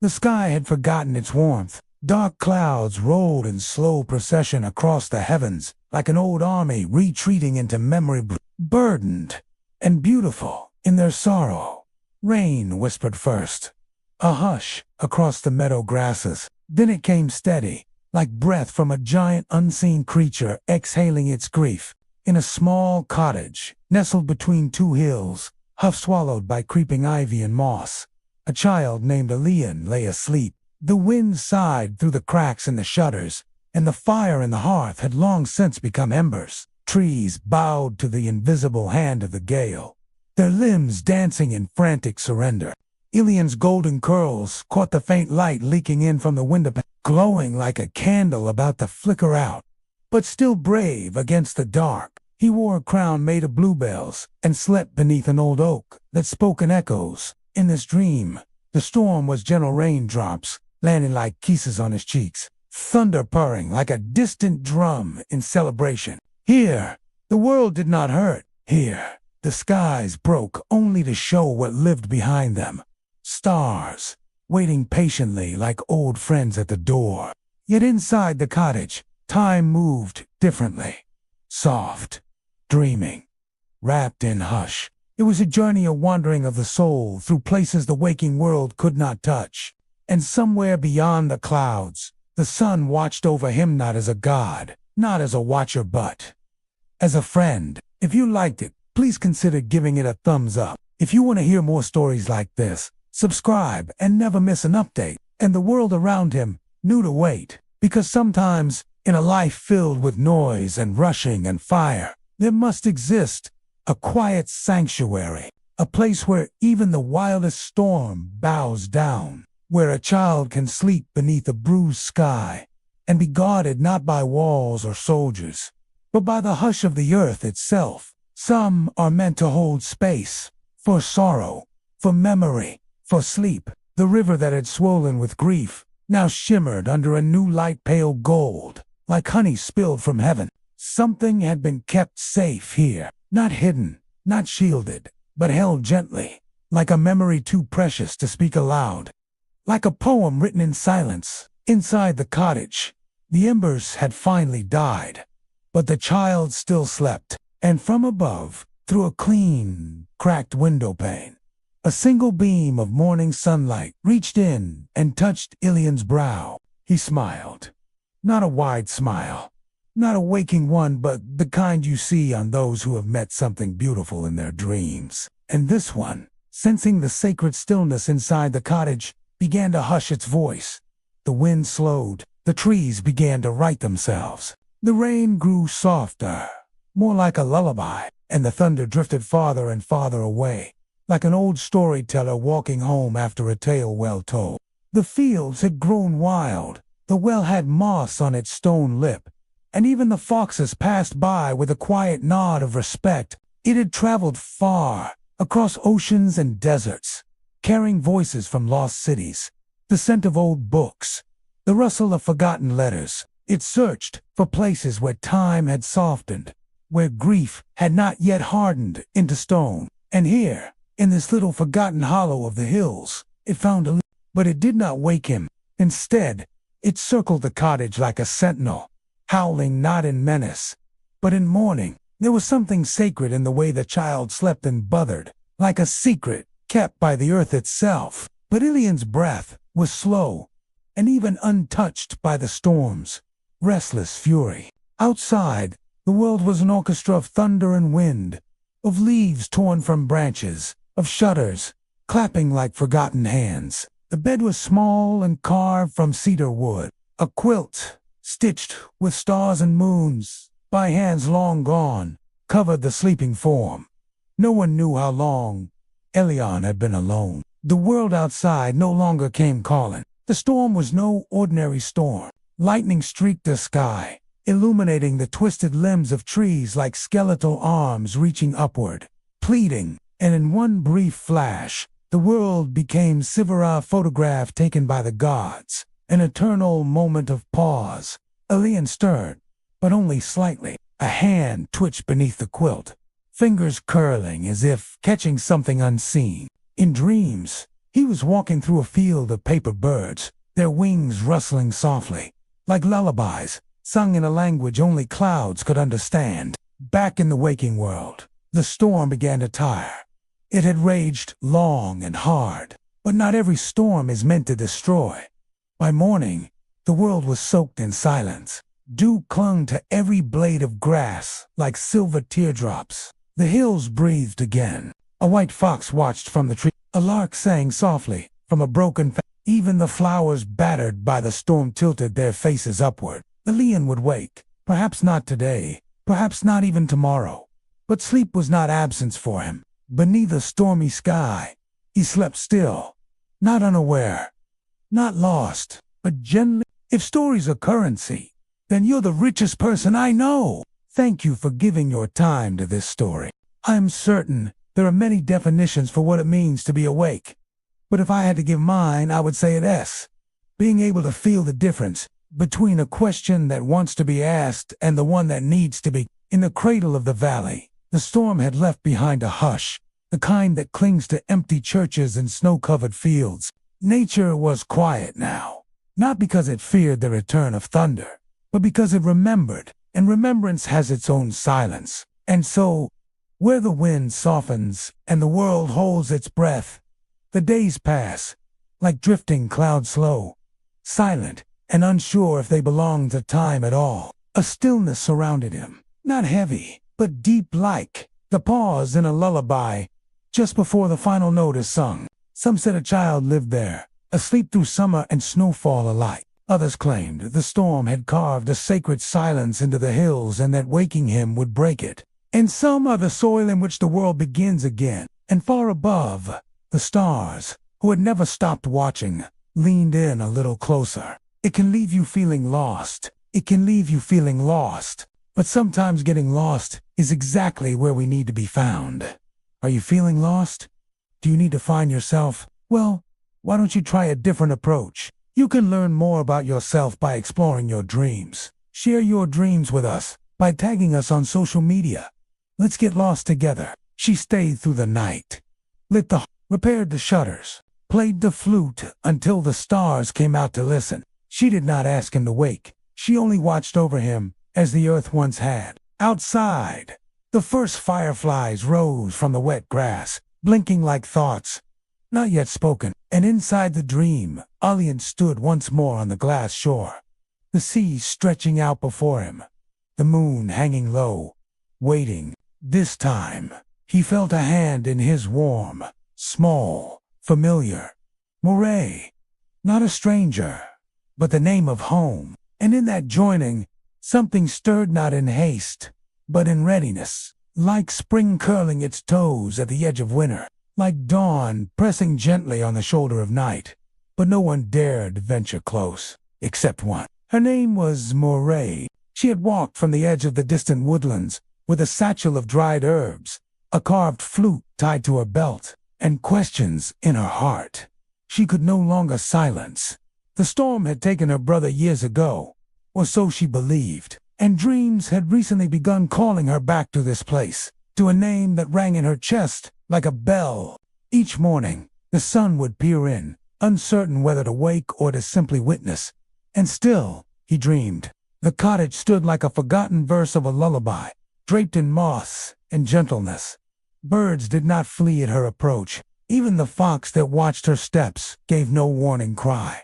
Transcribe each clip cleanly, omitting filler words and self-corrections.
The sky had forgotten its warmth. Dark clouds rolled in slow procession across the heavens, like an old army retreating into memory, burdened and beautiful in their sorrow. Rain whispered first, a hush across the meadow grasses. Then it came steady, like breath from a giant unseen creature exhaling its grief. In a small cottage, nestled between two hills, half-swallowed by creeping ivy and moss, a child named Elian lay asleep. The wind sighed through the cracks in the shutters, and the fire in the hearth had long since become embers. Trees bowed to the invisible hand of the gale, their limbs dancing in frantic surrender. Elian's golden curls caught the faint light leaking in from the window, glowing like a candle about to flicker out. But still brave against the dark, he wore a crown made of bluebells and slept beneath an old oak that spoke in echoes. In this dream, the storm was gentle raindrops, landing like kisses on his cheeks, thunder purring like a distant drum in celebration. Here, the world did not hurt. Here, the skies broke only to show what lived behind them. Stars, waiting patiently like old friends at the door. Yet inside the cottage, time moved differently. Soft, dreaming, wrapped in hush. It was a journey, a wandering of the soul through places the waking world could not touch. And somewhere beyond the clouds, the sun watched over him not as a god, not as a watcher but as a friend. If you liked it, please consider giving it a thumbs up. If you want to hear more stories like this, subscribe and never miss an update. And the world around him knew to wait, because sometimes in a life filled with noise and rushing and fire, there must exist a quiet sanctuary, a place where even the wildest storm bows down, where a child can sleep beneath a bruised sky and be guarded not by walls or soldiers, but by the hush of the earth itself. Some are meant to hold space for sorrow, for memory, for sleep. The river that had swollen with grief now shimmered under a new light, pale gold, like honey spilled from heaven. Something had been kept safe here, not hidden, not shielded, but held gently, like a memory too precious to speak aloud. Like a poem written in silence. Inside the cottage, the embers had finally died, but the child still slept, and from above, through a clean, cracked window pane, a single beam of morning sunlight reached in and touched Elian's brow. He smiled. Not a wide smile, not a waking one, but the kind you see on those who have met something beautiful in their dreams. And this one, sensing the sacred stillness inside the cottage, began to hush its voice. The wind slowed, the trees began to right themselves. The rain grew softer, more like a lullaby, and the thunder drifted farther and farther away, like an old storyteller walking home after a tale well told. The fields had grown wild, the well had moss on its stone lip, and even the foxes passed by with a quiet nod of respect. It had traveled far, across oceans and deserts, carrying voices from lost cities, the scent of old books, the rustle of forgotten letters. It searched for places where time had softened, where grief had not yet hardened into stone. And here, in this little forgotten hollow of the hills, it found a but it did not wake him. Instead, it circled the cottage like a sentinel, howling not in menace, but in mourning. There was something sacred in the way the child slept and bothered, like a secret kept by the earth itself. But Elian's breath was slow, and even untouched by the storm's restless fury. Outside, the world was an orchestra of thunder and wind, of leaves torn from branches, of shutters clapping like forgotten hands. The bed was small and carved from cedar wood, a quilt stitched with stars and moons by hands long gone covered the sleeping form. No one knew how long Elian had been alone. The world outside no longer came calling. The storm was no ordinary storm. Lightning streaked the sky, illuminating the twisted limbs of trees like skeletal arms reaching upward, pleading, and in one brief flash, the world became Sivara photograph taken by the gods, an eternal moment of pause. Elian stirred, but only slightly. A hand twitched beneath the quilt, fingers curling as if catching something unseen. In dreams, He was walking through a field of paper birds, their wings rustling softly, like lullabies, sung in a language only clouds could understand. Back in the waking world, the storm began to tire. It had raged long and hard, but not every storm is meant to destroy. By morning, the world was soaked in silence. Dew clung to every blade of grass like silver teardrops. The hills breathed again. A white fox watched from the tree. A lark sang softly from a broken fan. Even the flowers battered by the storm tilted their faces upward. The lion would wake, perhaps not today, perhaps not even tomorrow. But sleep was not absence for him. Beneath a stormy sky, he slept still, not unaware, not lost, but gently. If stories are currency, then you're the richest person I know. Thank you for giving your time to this story. I'm certain there are many definitions for what it means to be awake. But if I had to give mine, I would say it being able to feel the difference between a question that wants to be asked and the one that needs to be. In the cradle of the valley, the storm had left behind a hush, the kind that clings to empty churches and snow-covered fields. Nature was quiet now, not because it feared the return of thunder, but because it remembered, and remembrance has its own silence. And so, where the wind softens and the world holds its breath, the days pass, like drifting clouds slow, silent and unsure if they belong to time at all. A stillness surrounded him, not heavy, but deep like the pause in a lullaby just before the final note is sung. Some said a child lived there, asleep through summer and snowfall alike. Others claimed the storm had carved a sacred silence into the hills and that waking him would break it. And some are the soil in which the world begins again. And far above, the stars, who had never stopped watching, leaned in a little closer. It can leave you feeling lost. It can leave you feeling lost. But sometimes getting lost is exactly where we need to be found. Are you feeling lost? Do you need to find yourself? Well, why don't you try a different approach? You can learn more about yourself by exploring your dreams. Share your dreams with us by tagging us on social media. Let's get lost together. She stayed through the night, repaired the shutters, played the flute until the stars came out to listen. She did not ask him to wake. She only watched over him as the earth once had. Outside, the first fireflies rose from the wet grass, blinking like thoughts not yet spoken. And inside the dream, Alian stood once more on the glass shore, the sea stretching out before him, the moon hanging low, waiting. This time, he felt a hand in his warm, small, familiar. Moray, not a stranger, but the name of home. And in that joining, something stirred not in haste, but in readiness, like spring curling its toes at the edge of winter, like dawn pressing gently on the shoulder of night. But no one dared venture close, except one. Her name was Moray. She had walked from the edge of the distant woodlands with a satchel of dried herbs, a carved flute tied to her belt, and questions in her heart she could no longer silence. The storm had taken her brother years ago, or so she believed, and dreams had recently begun calling her back to this place, to a name that rang in her chest like a bell. Each morning, the sun would peer in, uncertain whether to wake or to simply witness. And still, he dreamed. The cottage stood like a forgotten verse of a lullaby, draped in moss and gentleness. Birds did not flee at her approach. Even the fox that watched her steps gave no warning cry.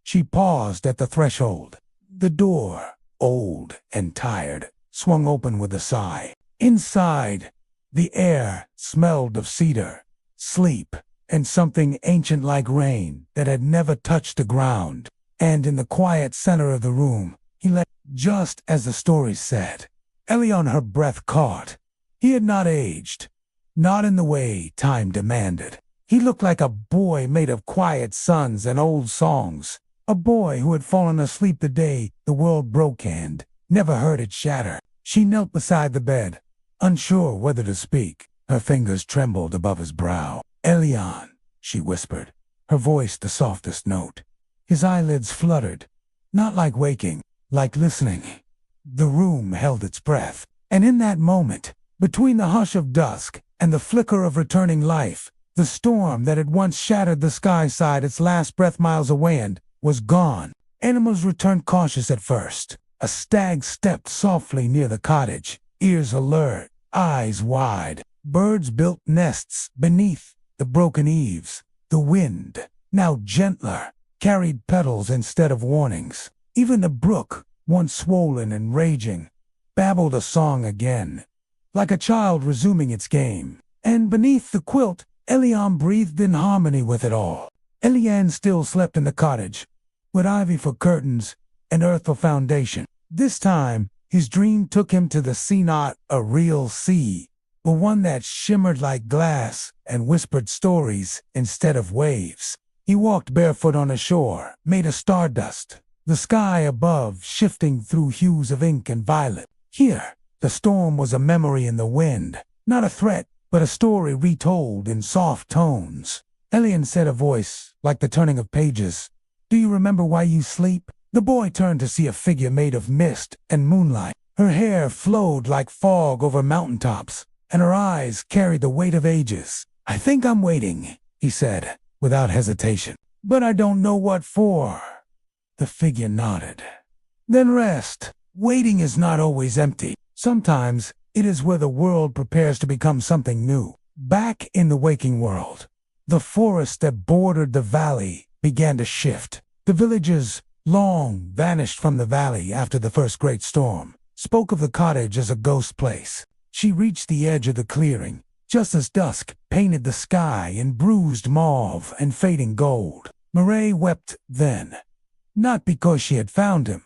She paused at the threshold. The door, old and tired, swung open with a sigh. Inside, the air smelled of cedar, sleep, and something ancient like rain that had never touched the ground. And in the quiet center of the room, he lay, just as the story said. Elion, her breath caught. He had not aged, not in the way time demanded. He looked like a boy made of quiet suns and old songs, a boy who had fallen asleep the day the world broke and never heard it shatter. She knelt beside the bed, unsure whether to speak. Her fingers trembled above his brow. Elion, she whispered, her voice the softest note. His eyelids fluttered, not like waking, like listening. The room held its breath, and in that moment, between the hush of dusk and the flicker of returning life, The storm that had once shattered the sky sighed its last breath miles away and was gone. Animals returned cautious at first. A stag stepped softly near the cottage, ears alert, eyes wide. Birds built nests beneath the broken eaves. The wind, now gentler, carried petals instead of warnings. Even the brook, once swollen and raging, babbled a song again, like a child resuming its game. And beneath the quilt, Elian breathed in harmony with it all. Elian still slept in the cottage, with ivy for curtains and earth for foundation. This time, his dream took him to the sea, not a real sea, but one that shimmered like glass and whispered stories instead of waves. He walked barefoot on the shore, made of stardust, the sky above shifting through hues of ink and violet. Here, the storm was a memory in the wind, not a threat, but a story retold in soft tones. Elian said, a voice like the turning of pages, "Do you remember why you sleep?" The boy turned to see a figure made of mist and moonlight. Her hair flowed like fog over mountaintops, and her eyes carried the weight of ages. "I think I'm waiting," he said, without hesitation. "But I don't know what for." The figure nodded. "Then rest. Waiting is not always empty. Sometimes it is where the world prepares to become something new." Back in the waking world, the forest that bordered the valley began to shift. The villagers, long vanished from the valley after the first great storm, spoke of the cottage as a ghost place. She reached the edge of the clearing, just as dusk painted the sky in bruised mauve and fading gold. Mireille wept then, not because she had found him,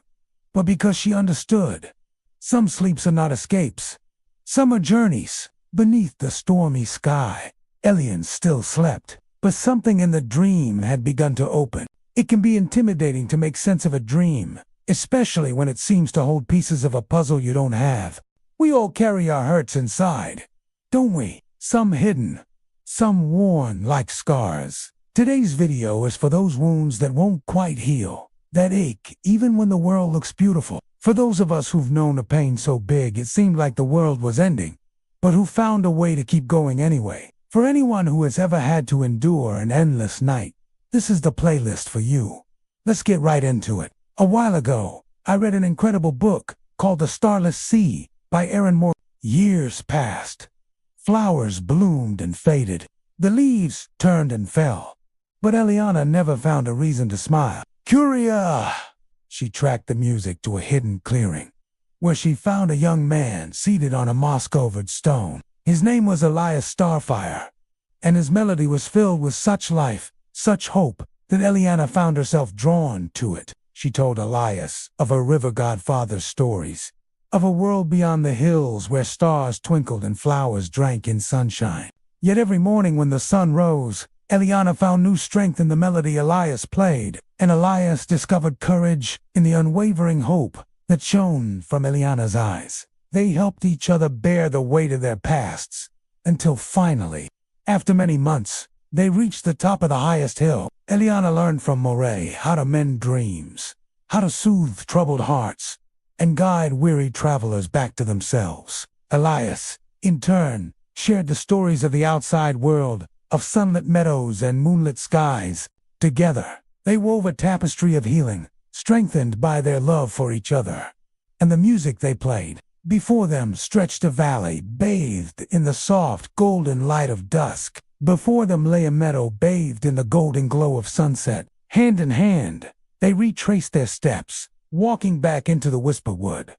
but because she understood. Some sleeps are not escapes. Some are journeys. Beneath the stormy sky, Elian still slept, but something in the dream had begun to open. It can be intimidating to make sense of a dream, especially when it seems to hold pieces of a puzzle you don't have. We all carry our hurts inside, don't we? Some hidden, some worn like scars. Today's video is for those wounds that won't quite heal, that ache even when the world looks beautiful. For those of us who've known a pain so big it seemed like the world was ending, but who found a way to keep going anyway. For anyone who has ever had to endure an endless night, this is the playlist for you. Let's get right into it. A while ago, I read an incredible book called The Starless Sea by Aaron Moore. Years passed. Flowers bloomed and faded. The leaves turned and fell. But Eliana never found a reason to smile. Curious! She tracked the music to a hidden clearing, where she found a young man seated on a moss-covered stone. His name was Elias Starfire, and his melody was filled with such life, such hope, that Eliana found herself drawn to it. She told Elias of her river godfather's stories, of a world beyond the hills where stars twinkled and flowers drank in sunshine. Yet every morning when the sun rose, Eliana found new strength in the melody Elias played, and Elias discovered courage in the unwavering hope that shone from Eliana's eyes. They helped each other bear the weight of their pasts, until finally, after many months, they reached the top of the highest hill. Eliana learned from Moray how to mend dreams, how to soothe troubled hearts, and guide weary travelers back to themselves. Elias, in turn, shared the stories of the outside world, of sunlit meadows and moonlit skies. Together, they wove a tapestry of healing, strengthened by their love for each other. And the music they played, before them stretched a valley bathed in the soft golden light of dusk. Before them lay a meadow bathed in the golden glow of sunset. Hand in hand, they retraced their steps, walking back into the Whisperwood.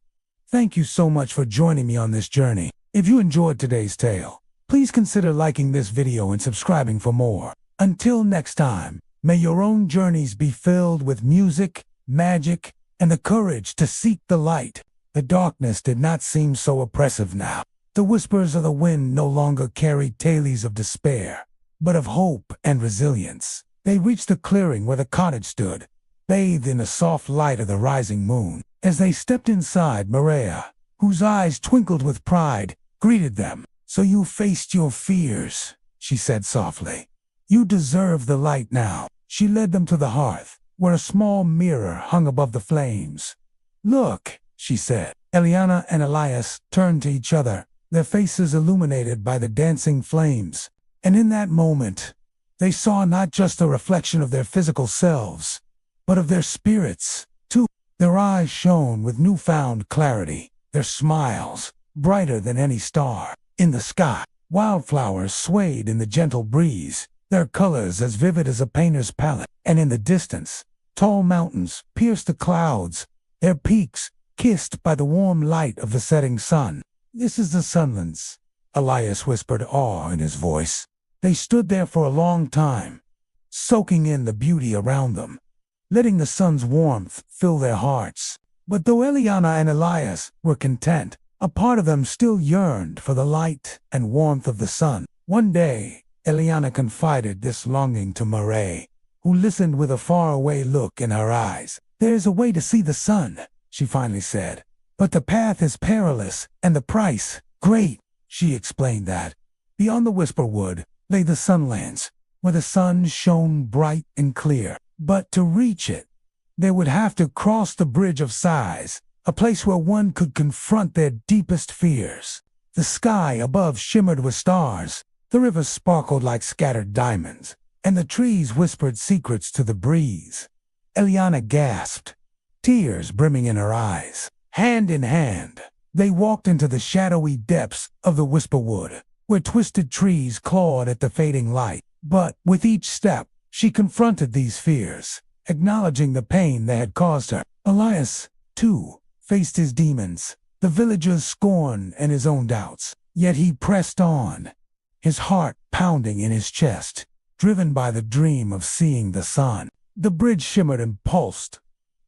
Thank you so much for joining me on this journey. If you enjoyed today's tale, please consider liking this video and subscribing for more. Until next time, may your own journeys be filled with music, magic, and the courage to seek the light. The darkness did not seem so oppressive now. The whispers of the wind no longer carried tales of despair, but of hope and resilience. They reached the clearing where the cottage stood, bathed in the soft light of the rising moon. As they stepped inside, Maria, whose eyes twinkled with pride, greeted them. "So you faced your fears," she said softly. "You deserve the light now." She led them to the hearth, where a small mirror hung above the flames. "Look," she said. Eliana and Elias turned to each other, their faces illuminated by the dancing flames. And in that moment, they saw not just a reflection of their physical selves, but of their spirits, too. Their eyes shone with newfound clarity, their smiles brighter than any star in the sky. Wildflowers swayed in the gentle breeze, their colors as vivid as a painter's palette. And in the distance, tall mountains pierced the clouds, their peaks kissed by the warm light of the setting sun. "This is the Sunlands," Elias whispered, awe in his voice. They stood there for a long time, soaking in the beauty around them, letting the sun's warmth fill their hearts. But though Eliana and Elias were content, a part of them still yearned for the light and warmth of the sun. One day, Eliana confided this longing to Murray, who listened with a faraway look in her eyes. "There's a way to see the sun," she finally said. "But the path is perilous, and the price great." She explained that beyond the whisper wood lay the Sunlands, where the sun shone bright and clear. But to reach it, they would have to cross the Bridge of Sighs, a place where one could confront their deepest fears. The sky above shimmered with stars, the river sparkled like scattered diamonds, and the trees whispered secrets to the breeze. Eliana gasped, tears brimming in her eyes. Hand in hand, they walked into the shadowy depths of the whisperwood, where twisted trees clawed at the fading light. But with each step, she confronted these fears, acknowledging the pain they had caused her. Elias, too, faced his demons, the villagers' scorn and his own doubts. Yet he pressed on, his heart pounding in his chest, driven by the dream of seeing the sun. The bridge shimmered and pulsed,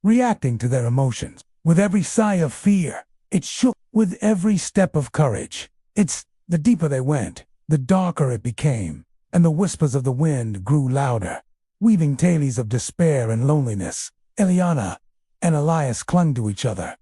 reacting to their emotions. With every sigh of fear, it shook. With every step of courage, the deeper they went, the darker it became, and the whispers of the wind grew louder, weaving tales of despair and loneliness. Eliana and Elias clung to each other,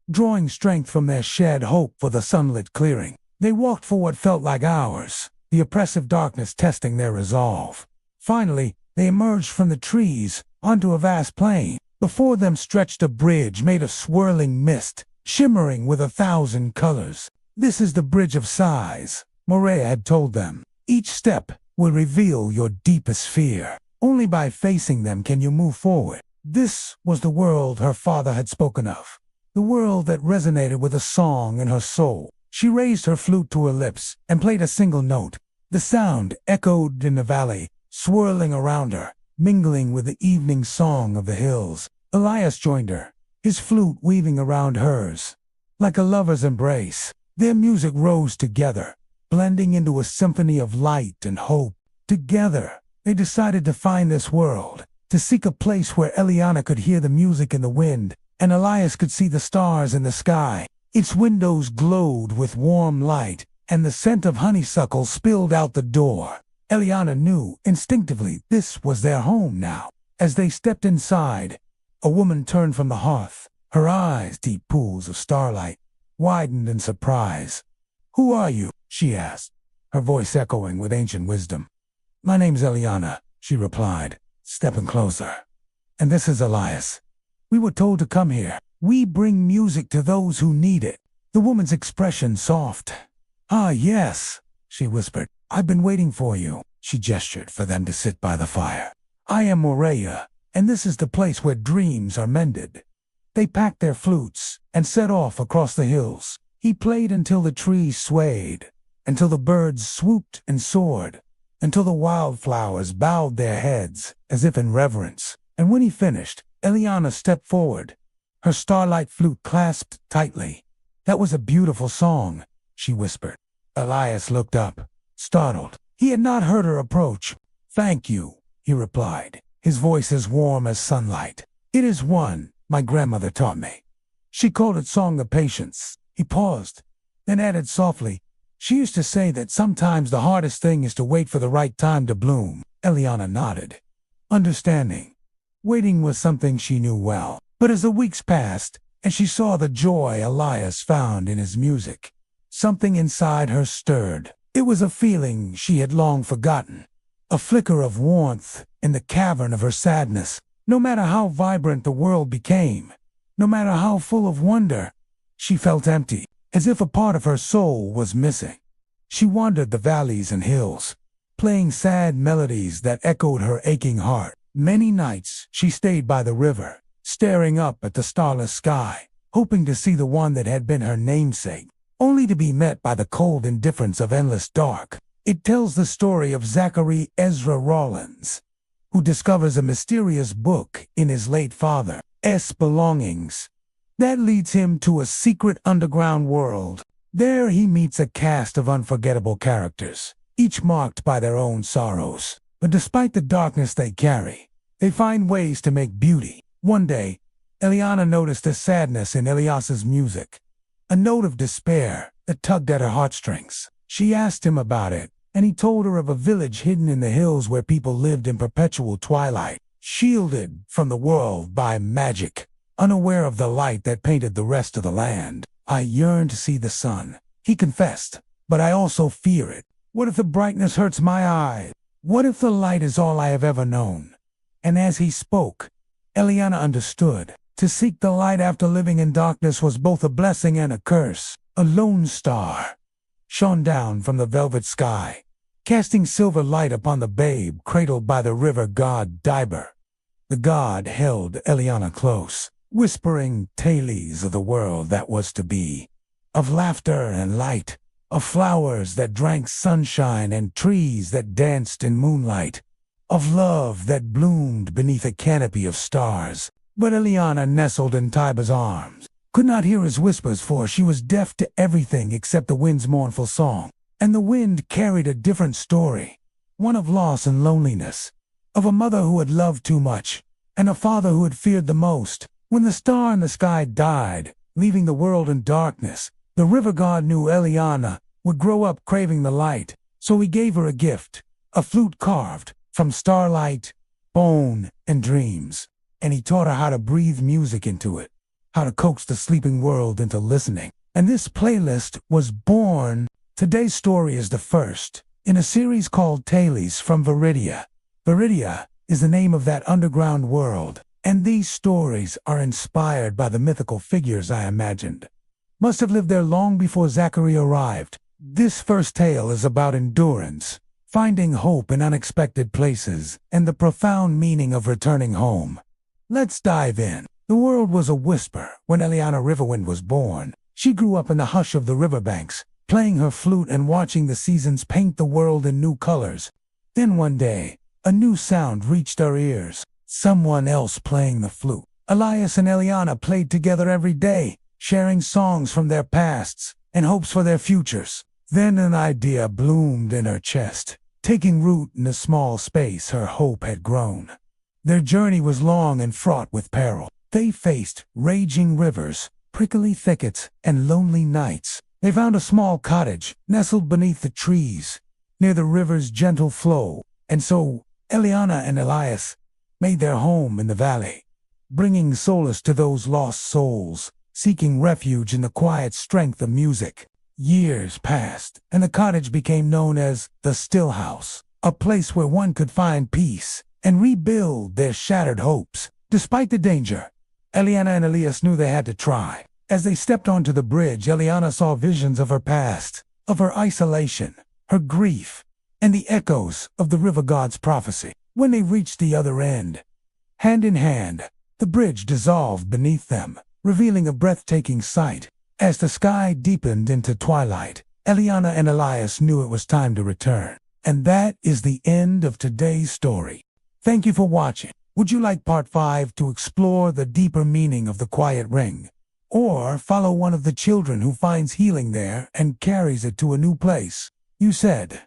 drawing strength from their shared hope for the sunlit clearing. They walked for what felt like hours, the oppressive darkness testing their resolve. Finally, they emerged from the trees onto a vast plain. Before them stretched a bridge made of swirling mist, shimmering with 1,000 colors. "This is the Bridge of Sighs," Morea had told them. "Each step will reveal your deepest fear. Only by facing them can you move forward." This was the world her father had spoken of, the world that resonated with a song in her soul. She raised her flute to her lips and played a single note. The sound echoed in the valley, swirling around her, mingling with the evening song of the hills. Elias joined her, his flute weaving around hers, like a lover's embrace. Their music rose together, blending into a symphony of light and hope. Together, they decided to find this world, to seek a place where Eliana could hear the music in the wind, and Elias could see the stars in the sky. Its windows glowed with warm light, and the scent of honeysuckle spilled out the door. Eliana knew instinctively this was their home now. As they stepped inside, a woman turned from the hearth, her eyes deep pools of starlight, widened in surprise. "Who are you?" she asked, her voice echoing with ancient wisdom. "My name's Eliana," she replied, stepping closer. "And this is Elias. We were told to come here. We bring music to those who need it." The woman's expression soft. "Ah, yes," she whispered. "I've been waiting for you." She gestured for them to sit by the fire. "I am Morea, and this is the place where dreams are mended." They packed their flutes and set off across the hills. He played until the trees swayed, until the birds swooped and soared, until the wildflowers bowed their heads as if in reverence. And when he finished, Eliana stepped forward, her starlight flute clasped tightly. "That was a beautiful song," she whispered. Elias looked up, startled. He had not heard her approach. "Thank you," he replied, his voice as warm as sunlight. "It is one my grandmother taught me. She called it Song of Patience." He paused, then added softly, "She used to say that sometimes the hardest thing is to wait for the right time to bloom." Eliana nodded, understanding. Waiting was something she knew well. But as the weeks passed, and she saw the joy Elias found in his music, something inside her stirred. It was a feeling she had long forgotten, a flicker of warmth in the cavern of her sadness. No matter how vibrant the world became, no matter how full of wonder, she felt empty, as if a part of her soul was missing. She wandered the valleys and hills, playing sad melodies that echoed her aching heart. Many nights she stayed by the river, staring up at the starless sky, hoping to see the one that had been her namesake, only to be met by the cold indifference of endless dark. It tells the story of Zachary Ezra Rollins, who discovers a mysterious book in his late father's belongings that leads him to a secret underground world. There he meets a cast of unforgettable characters, each marked by their own sorrows. But despite the darkness they carry, they find ways to make beauty. One day, Eliana noticed a sadness in Elias's music, a note of despair that tugged at her heartstrings. She asked him about it, and he told her of a village hidden in the hills where people lived in perpetual twilight, shielded from the world by magic, unaware of the light that painted the rest of the land. "I yearn to see the sun," he confessed, "but I also fear it. What if the brightness hurts my eyes? What if the light is all I have ever known?" And as he spoke, Eliana understood. To seek the light after living in darkness was both a blessing and a curse. A lone star shone down from the velvet sky, casting silver light upon the babe cradled by the river god Diber. The god held Eliana close, whispering tales of the world that was to be, of laughter and light, of flowers that drank sunshine and trees that danced in moonlight, of love that bloomed beneath a canopy of stars. But Eliana, nestled in Tiber's arms, could not hear his whispers, for she was deaf to everything except the wind's mournful song. And the wind carried a different story, one of loss and loneliness, of a mother who had loved too much, and a father who had feared the most. When the star in the sky died, leaving the world in darkness, the river god knew Eliana would grow up craving the light, so he gave her a gift, a flute carved from starlight, bone, and dreams. And he taught her how to breathe music into it, how to coax the sleeping world into listening. And this playlist was born. Today's story is the first in a series called Tales from Viridia. Viridia is the name of that underground world, and these stories are inspired by the mythical figures I imagined must have lived there long before Zachary arrived. This first tale is about endurance, finding hope in unexpected places, and the profound meaning of returning home. Let's dive in. The world was a whisper when Eliana Riverwind was born. She grew up in the hush of the riverbanks, playing her flute and watching the seasons paint the world in new colors. Then one day, a new sound reached her ears. Someone else playing the flute. Elias and Eliana played together every day, sharing songs from their pasts and hopes for their futures. Then an idea bloomed in her chest, taking root in the small space her hope had grown. Their journey was long and fraught with peril. They faced raging rivers, prickly thickets, and lonely nights. They found a small cottage nestled beneath the trees, near the river's gentle flow, and so Eliana and Elias made their home in the valley, bringing solace to those lost souls, seeking refuge in the quiet strength of music. Years passed, and the cottage became known as the Still House, a place where one could find peace and rebuild their shattered hopes. Despite the danger, Eliana and Elias knew they had to try. As they stepped onto the bridge, Eliana saw visions of her past, of her isolation, her grief, and the echoes of the river god's prophecy. When they reached the other end, hand in hand, the bridge dissolved beneath them, revealing a breathtaking sight. As the sky deepened into twilight, Eliana and Elias knew it was time to return. And that is the end of today's story. Thank you for watching. Would you like part 5 to explore the deeper meaning of the quiet ring? Or follow one of the children who finds healing there and carries it to a new place? You said,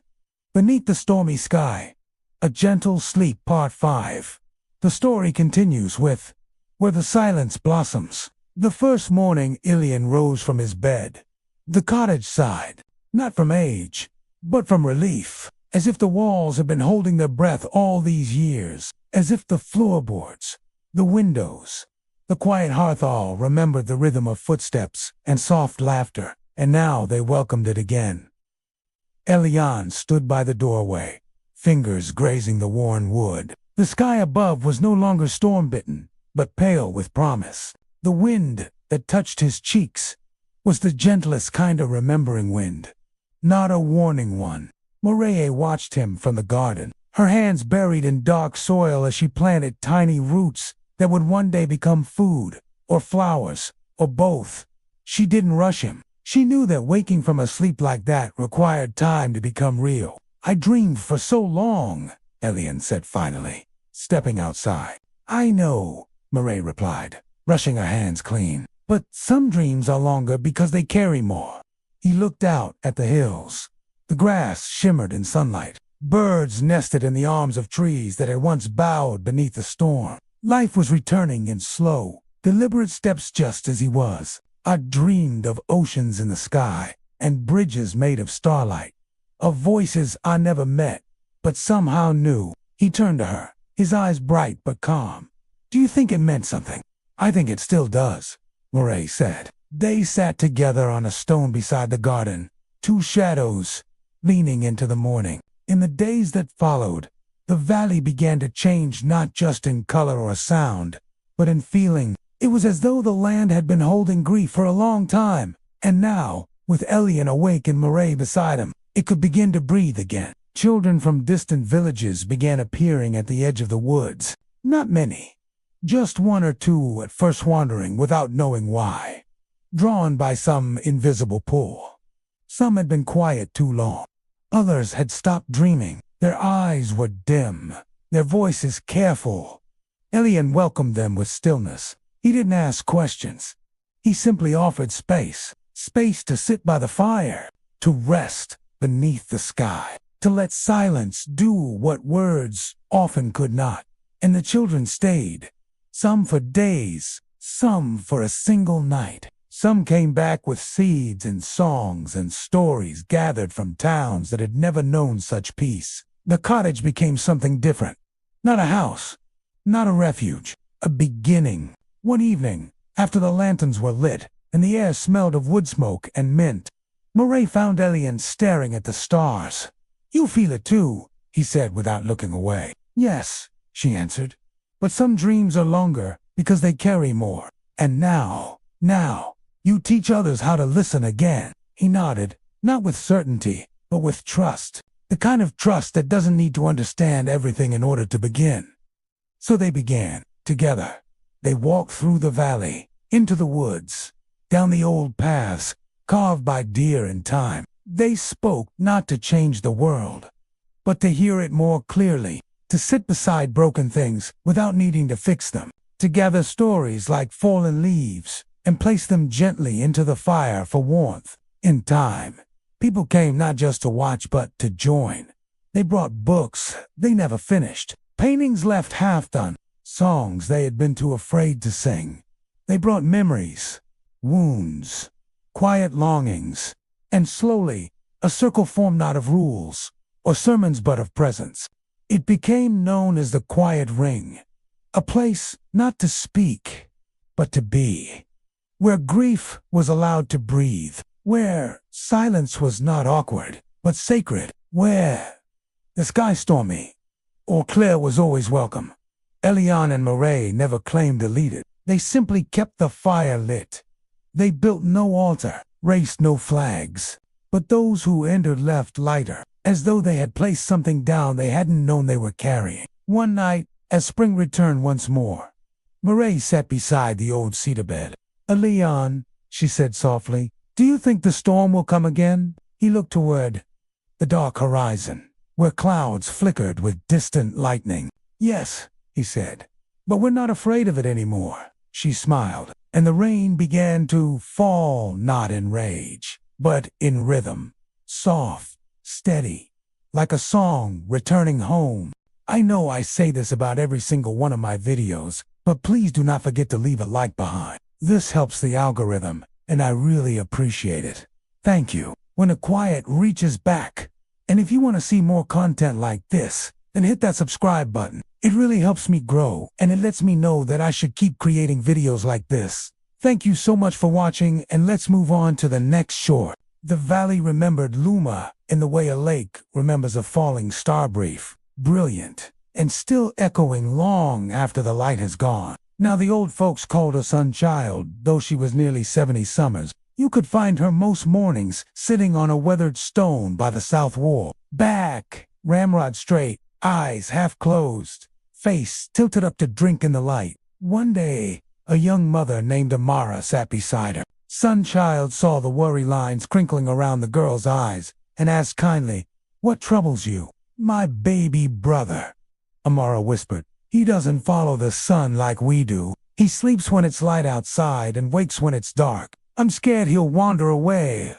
Beneath the Stormy Sky, A Gentle Sleep Part 5. The story continues with Where the Silence Blossoms. The first morning Ilian rose from his bed. The cottage sighed, not from age, but from relief, as if the walls had been holding their breath all these years, as if the floorboards, the windows, the quiet hearth all remembered the rhythm of footsteps and soft laughter, and now they welcomed it again. Elian stood by the doorway, fingers grazing the worn wood. The sky above was no longer storm-bitten, but pale with promise. The wind that touched his cheeks was the gentlest kind of remembering wind, not a warning one, Mireille watched him from the garden, her hands buried in dark soil as she planted tiny roots that would one day become food, or flowers, or both. She didn't rush him. She knew that waking from a sleep like that required time to become real. "I dreamed for so long," Elian said finally, stepping outside. "I know," Mireille replied, brushing her hands clean. "But some dreams are longer because they carry more." He looked out at the hills. The grass shimmered in sunlight. Birds nested in the arms of trees that had once bowed beneath the storm. Life was returning in slow, deliberate steps just as he was. "I dreamed of oceans in the sky and bridges made of starlight, of voices I never met, but somehow knew." He turned to her, his eyes bright but calm. "Do you think it meant something?" "I think it still does," Mireille said. They sat together on a stone beside the garden, two shadows leaning into the morning. In the days that followed, the valley began to change, not just in color or sound, but in feeling. It was as though the land had been holding grief for a long time, and now, with Elian awake and Mireille beside him, it could begin to breathe again. Children from distant villages began appearing at the edge of the woods. Not many, just one or two at first, wandering without knowing why, drawn by some invisible pull. Some had been quiet too long. Others had stopped dreaming. Their eyes were dim, their voices careful. Elian welcomed them with stillness. He didn't ask questions. He simply offered space. Space to sit by the fire, to rest beneath the sky, to let silence do what words often could not. And the children stayed, some for days, some for a single night. Some came back with seeds and songs and stories gathered from towns that had never known such peace. The cottage became something different. Not a house, not a refuge, a beginning. One evening, after the lanterns were lit and the air smelled of wood smoke and mint, Mireille found Elian staring at the stars. "You feel it too," he said without looking away. "Yes," she answered. "But some dreams are longer because they carry more. And now, you teach others how to listen again." He nodded, not with certainty, but with trust. The kind of trust that doesn't need to understand everything in order to begin. So they began, together. They walked through the valley, into the woods, down the old paths, carved by deer and time. They spoke not to change the world, but to hear it more clearly, to sit beside broken things without needing to fix them, to gather stories like fallen leaves and place them gently into the fire for warmth. In time, people came not just to watch but to join. They brought books they never finished, paintings left half done, songs they had been too afraid to sing. They brought memories, wounds, quiet longings, and slowly, a circle formed not of rules or sermons but of presence. It became known as the quiet ring, a place not to speak, but to be, where grief was allowed to breathe, where silence was not awkward, but sacred, where the sky stormy or clear was always welcome. Elian and Mireille never claimed to lead it. They simply kept the fire lit. They built no altar, raised no flags, but those who entered left lighter, as though they had placed something down they hadn't known they were carrying. One night, as spring returned once more, Mireille sat beside the old cedar bed. "Elian," she said softly, "do you think the storm will come again?" He looked toward the dark horizon, where clouds flickered with distant lightning. "Yes," he said, "but we're not afraid of it anymore." She smiled, and the rain began to fall, not in rage, but in rhythm, soft, steady, like a song returning home. I know I say this about every single one of my videos, but please do not forget to leave a like behind. This helps the algorithm, and I really appreciate it. Thank you. When the quiet reaches back, and if you want to see more content like this, then hit that subscribe button. It really helps me grow, and it lets me know that I should keep creating videos like this. Thank you so much for watching, and let's move on to the next short. The valley remembered Luma in the way a lake remembers a falling star, brief, brilliant, and still echoing long after the light has gone. Now the old folks called her Sunchild, though she was nearly 70 summers. You could find her most mornings sitting on a weathered stone by the south wall, back ramrod straight, eyes half closed, face tilted up to drink in the light. One day, a young mother named Amara sat beside her. Sunchild saw the worry lines crinkling around the girl's eyes and asked kindly, "What troubles you?" "My baby brother," Amara whispered. "He doesn't follow the sun like we do. He sleeps when it's light outside and wakes when it's dark. I'm scared he'll wander away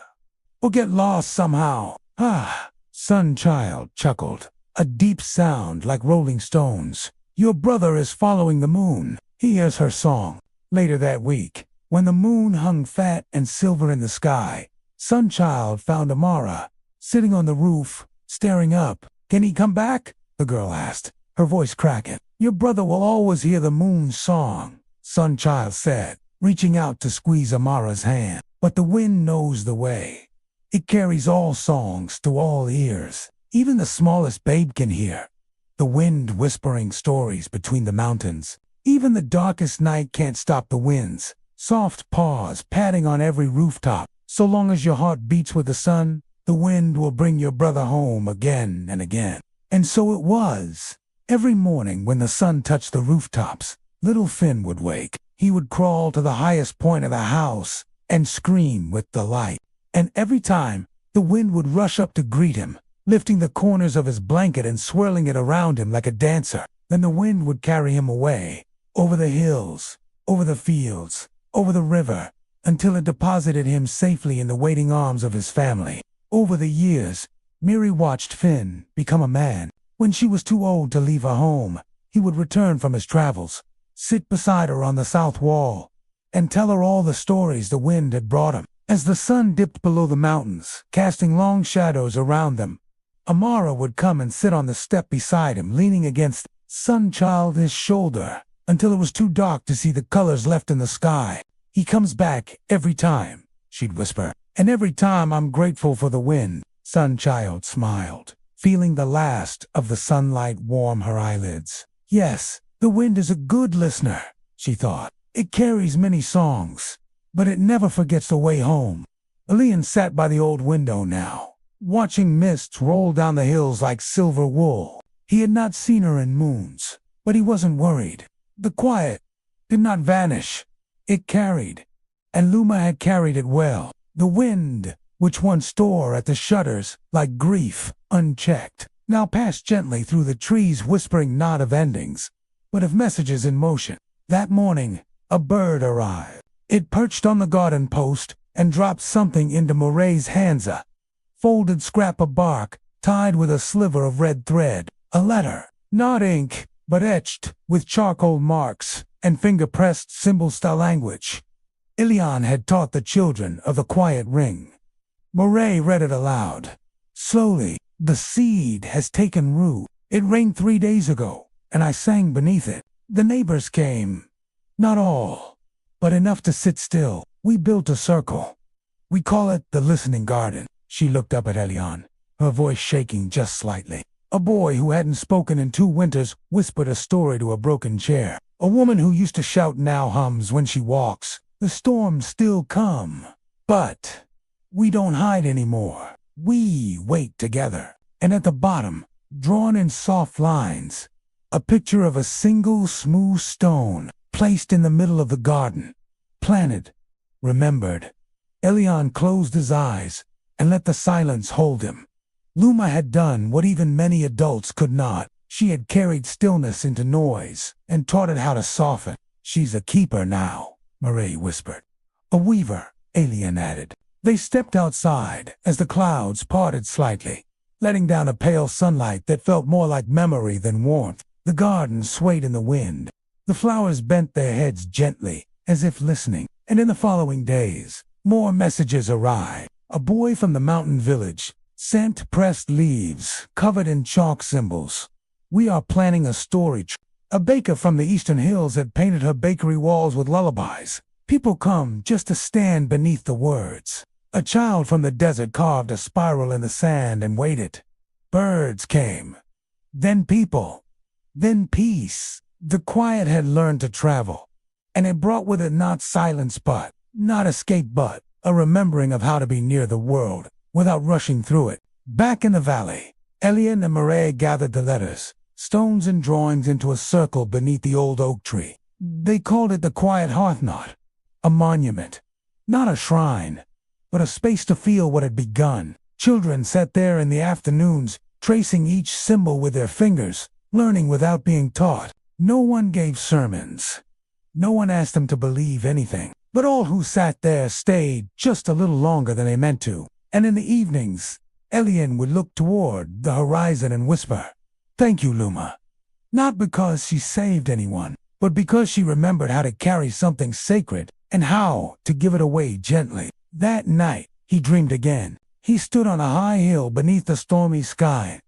or get lost somehow." "Ah," Sunchild chuckled, a deep sound like rolling stones. "Your brother is following the moon. He hears her song." Later that week, when the moon hung fat and silver in the sky, Sunchild found Amara sitting on the roof, staring up. "Can he come back?" the girl asked, her voice cracking. "Your brother will always hear the moon's song," Sunchild said, reaching out to squeeze Amara's hand. "But the wind knows the way. It carries all songs to all ears. Even the smallest babe can hear. The wind whispering stories between the mountains. Even the darkest night can't stop the winds. Soft paws patting on every rooftop. So long as your heart beats with the sun, the wind will bring your brother home again and again." And so it was. Every morning when the sun touched the rooftops, little Finn would wake. He would crawl to the highest point of the house and scream with delight. And every time, the wind would rush up to greet him, lifting the corners of his blanket and swirling it around him like a dancer. Then the wind would carry him away, over the hills, over the fields, over the river, until it deposited him safely in the waiting arms of his family. Over the years, Miri watched Finn become a man. When she was too old to leave her home, he would return from his travels, sit beside her on the south wall, and tell her all the stories the wind had brought him. As the sun dipped below the mountains, casting long shadows around them, Amara would come and sit on the step beside him, leaning against Sunchild's shoulder, until it was too dark to see the colors left in the sky. "He comes back every time," she'd whisper. "And every time I'm grateful for the wind." Sunchild smiled, feeling the last of the sunlight warm her eyelids. "Yes, the wind is a good listener," she thought. "It carries many songs, but it never forgets the way home." Elian sat by the old window now, watching mists roll down the hills like silver wool. He had not seen her in moons, but he wasn't worried. The quiet did not vanish. It carried, and Luma had carried it well. The wind, which once tore at the shutters like grief, unchecked, now passed gently through the trees, whispering not of endings, but of messages in motion. That morning, a bird arrived. It perched on the garden post and dropped something into Moray's hands, a folded scrap of bark tied with a sliver of red thread. A letter, not ink, but etched with charcoal marks and finger-pressed symbol-style language. Ilian had taught the children of the quiet ring. Moray read it aloud. "Slowly, the seed has taken root. It rained 3 days ago, and I sang beneath it. The neighbors came. Not all, but enough to sit still. We built a circle. We call it the listening garden." She looked up at Elian, her voice shaking just slightly. A boy who hadn't spoken in 2 winters whispered a story to a broken chair. A woman who used to shout now hums when she walks. "The storms still come, but we don't hide anymore. We wait together." And at the bottom, drawn in soft lines, a picture of a single smooth stone placed in the middle of the garden. Planted, remembered. Elian closed his eyes and let the silence hold him. Luma had done what even many adults could not. She had carried stillness into noise and taught it how to soften. "She's a keeper now," Moray whispered. "A weaver," Elian added. They stepped outside as the clouds parted slightly, letting down a pale sunlight that felt more like memory than warmth. The garden swayed in the wind. The flowers bent their heads gently, as if listening. And in the following days, more messages arrived. A boy from the mountain village sent pressed leaves covered in chalk symbols. "We are planning a story." A baker from the eastern hills had painted her bakery walls with lullabies. People come just to stand beneath the words. A child from the desert carved a spiral in the sand and waited. Birds came. Then people. Then peace. The quiet had learned to travel, and it brought with it not silence not escape but a remembering of how to be near the world without rushing through it. Back in the valley, Elian and Marae gathered the letters, stones and drawings into a circle beneath the old oak tree. They called it the quiet hearth knot, a monument, not a shrine, but a space to feel what had begun. Children sat there in the afternoons, tracing each symbol with their fingers, learning without being taught. No one gave sermons. No one asked them to believe anything. But all who sat there stayed just a little longer than they meant to. And in the evenings, Elian would look toward the horizon and whisper, "Thank you, Luma." Not because she saved anyone, but because she remembered how to carry something sacred and how to give it away gently. That night, he dreamed again. He stood on a high hill beneath the stormy sky.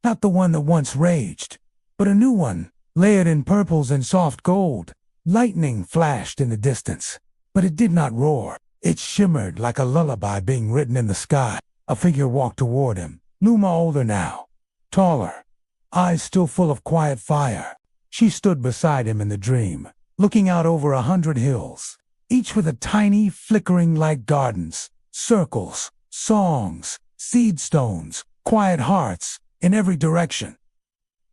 Not the one that once raged, but a new one, layered in purples and soft gold. Lightning flashed in the distance, but it did not roar. It shimmered like a lullaby being written in the sky. A figure walked toward him, Luma older now, taller, eyes still full of quiet fire. She stood beside him in the dream, looking out over 100 hills, each with a tiny, flickering light gardens, circles, songs, seed stones, quiet hearts in every direction.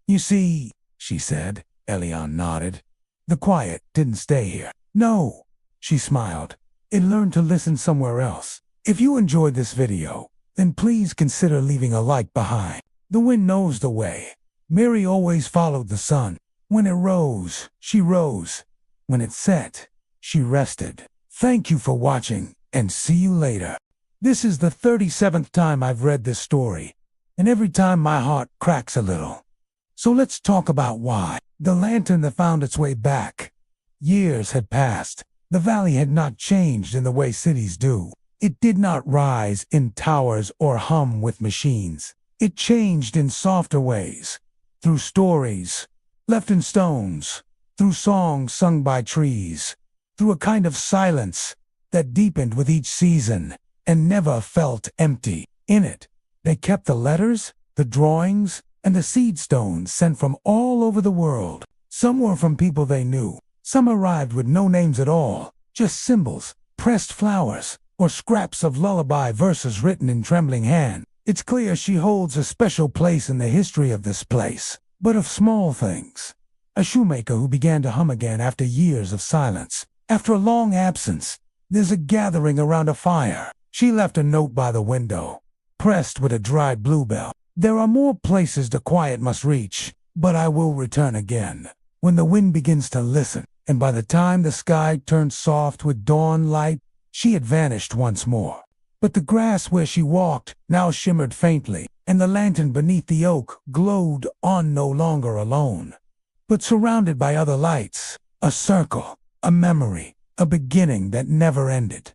"You see," she said. Elian nodded. "The quiet didn't stay here." "No," she smiled. "It learned to listen somewhere else." If you enjoyed this video, then please consider leaving a like behind. The wind knows the way. Mary always followed the sun. When it rose, she rose. When it set, she rested. Thank you for watching, and see you later. This is the 37th time I've read this story, and every time my heart cracks a little. So let's talk about why. The lantern that found its way back. Years had passed. The valley had not changed in the way cities do. It did not rise in towers or hum with machines. It changed in softer ways, through stories left in stones, through songs sung by trees, through a kind of silence that deepened with each season and never felt empty. In it, they kept the letters, the drawings, and the seed stones sent from all over the world. Some were from people they knew. Some arrived with no names at all, just symbols, pressed flowers, or scraps of lullaby verses written in trembling hand. It's clear she holds a special place in the history of this place. But of small things. A shoemaker who began to hum again after years of silence. After a long absence, there's a gathering around a fire. She left a note by the window, pressed with a dried bluebell. "There are more places the quiet must reach, but I will return again, when the wind begins to listen." And by the time the sky turned soft with dawn light, she had vanished once more. But the grass where she walked now shimmered faintly, and the lantern beneath the oak glowed on, no longer alone, but surrounded by other lights. A circle, a memory, a beginning that never ended.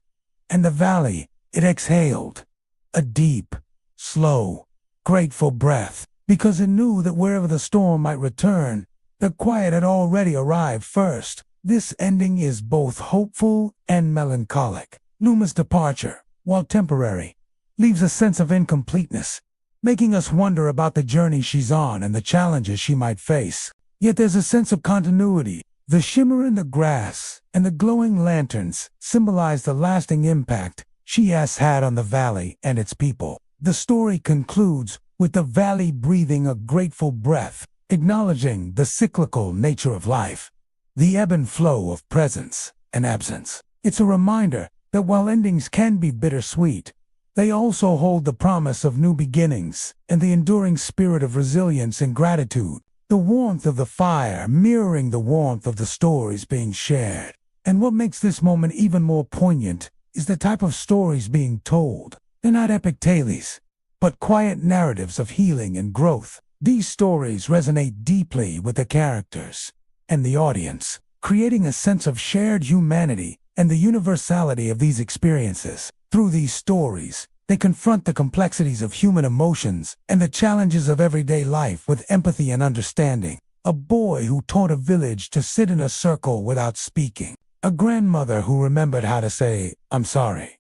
And the valley, it exhaled, a deep, slow, grateful breath, because it knew that wherever the storm might return, the quiet had already arrived first. This ending is both hopeful and melancholic. Luma's departure, while temporary, leaves a sense of incompleteness, making us wonder about the journey she's on and the challenges she might face. Yet there's a sense of continuity. The shimmer in the grass and the glowing lanterns symbolize the lasting impact she has had on the valley and its people. The story concludes with the valley breathing a grateful breath, acknowledging the cyclical nature of life, the ebb and flow of presence and absence. It's a reminder that while endings can be bittersweet, they also hold the promise of new beginnings and the enduring spirit of resilience and gratitude. The warmth of the fire mirroring the warmth of the stories being shared. And what makes this moment even more poignant is the type of stories being told. They're not epic tales, but quiet narratives of healing and growth. These stories resonate deeply with the characters and the audience, creating a sense of shared humanity and the universality of these experiences. Through these stories, they confront the complexities of human emotions and the challenges of everyday life with empathy and understanding. A boy who taught a village to sit in a circle without speaking. A grandmother who remembered how to say, "I'm sorry,"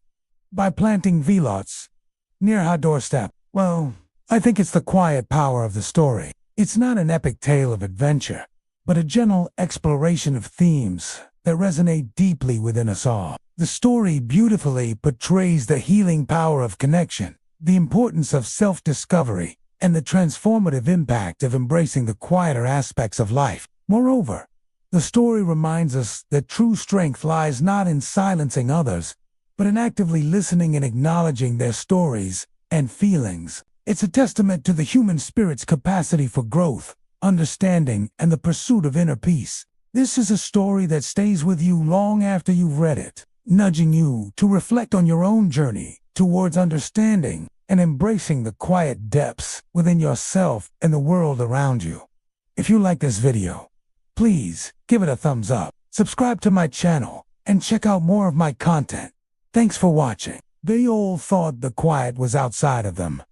by planting violets near her doorstep. Well, I think it's the quiet power of the story. It's not an epic tale of adventure, but a gentle exploration of themes that resonate deeply within us all. The story beautifully portrays the healing power of connection, the importance of self-discovery, and the transformative impact of embracing the quieter aspects of life. Moreover, the story reminds us that true strength lies not in silencing others, but in actively listening and acknowledging their stories and feelings. It's a testament to the human spirit's capacity for growth, understanding, and the pursuit of inner peace. This is a story that stays with you long after you've read it, nudging you to reflect on your own journey towards understanding and embracing the quiet depths within yourself and the world around you. If you like this video, please give it a thumbs up, subscribe to my channel, and check out more of my content. Thanks for watching. They all thought the quiet was outside of them,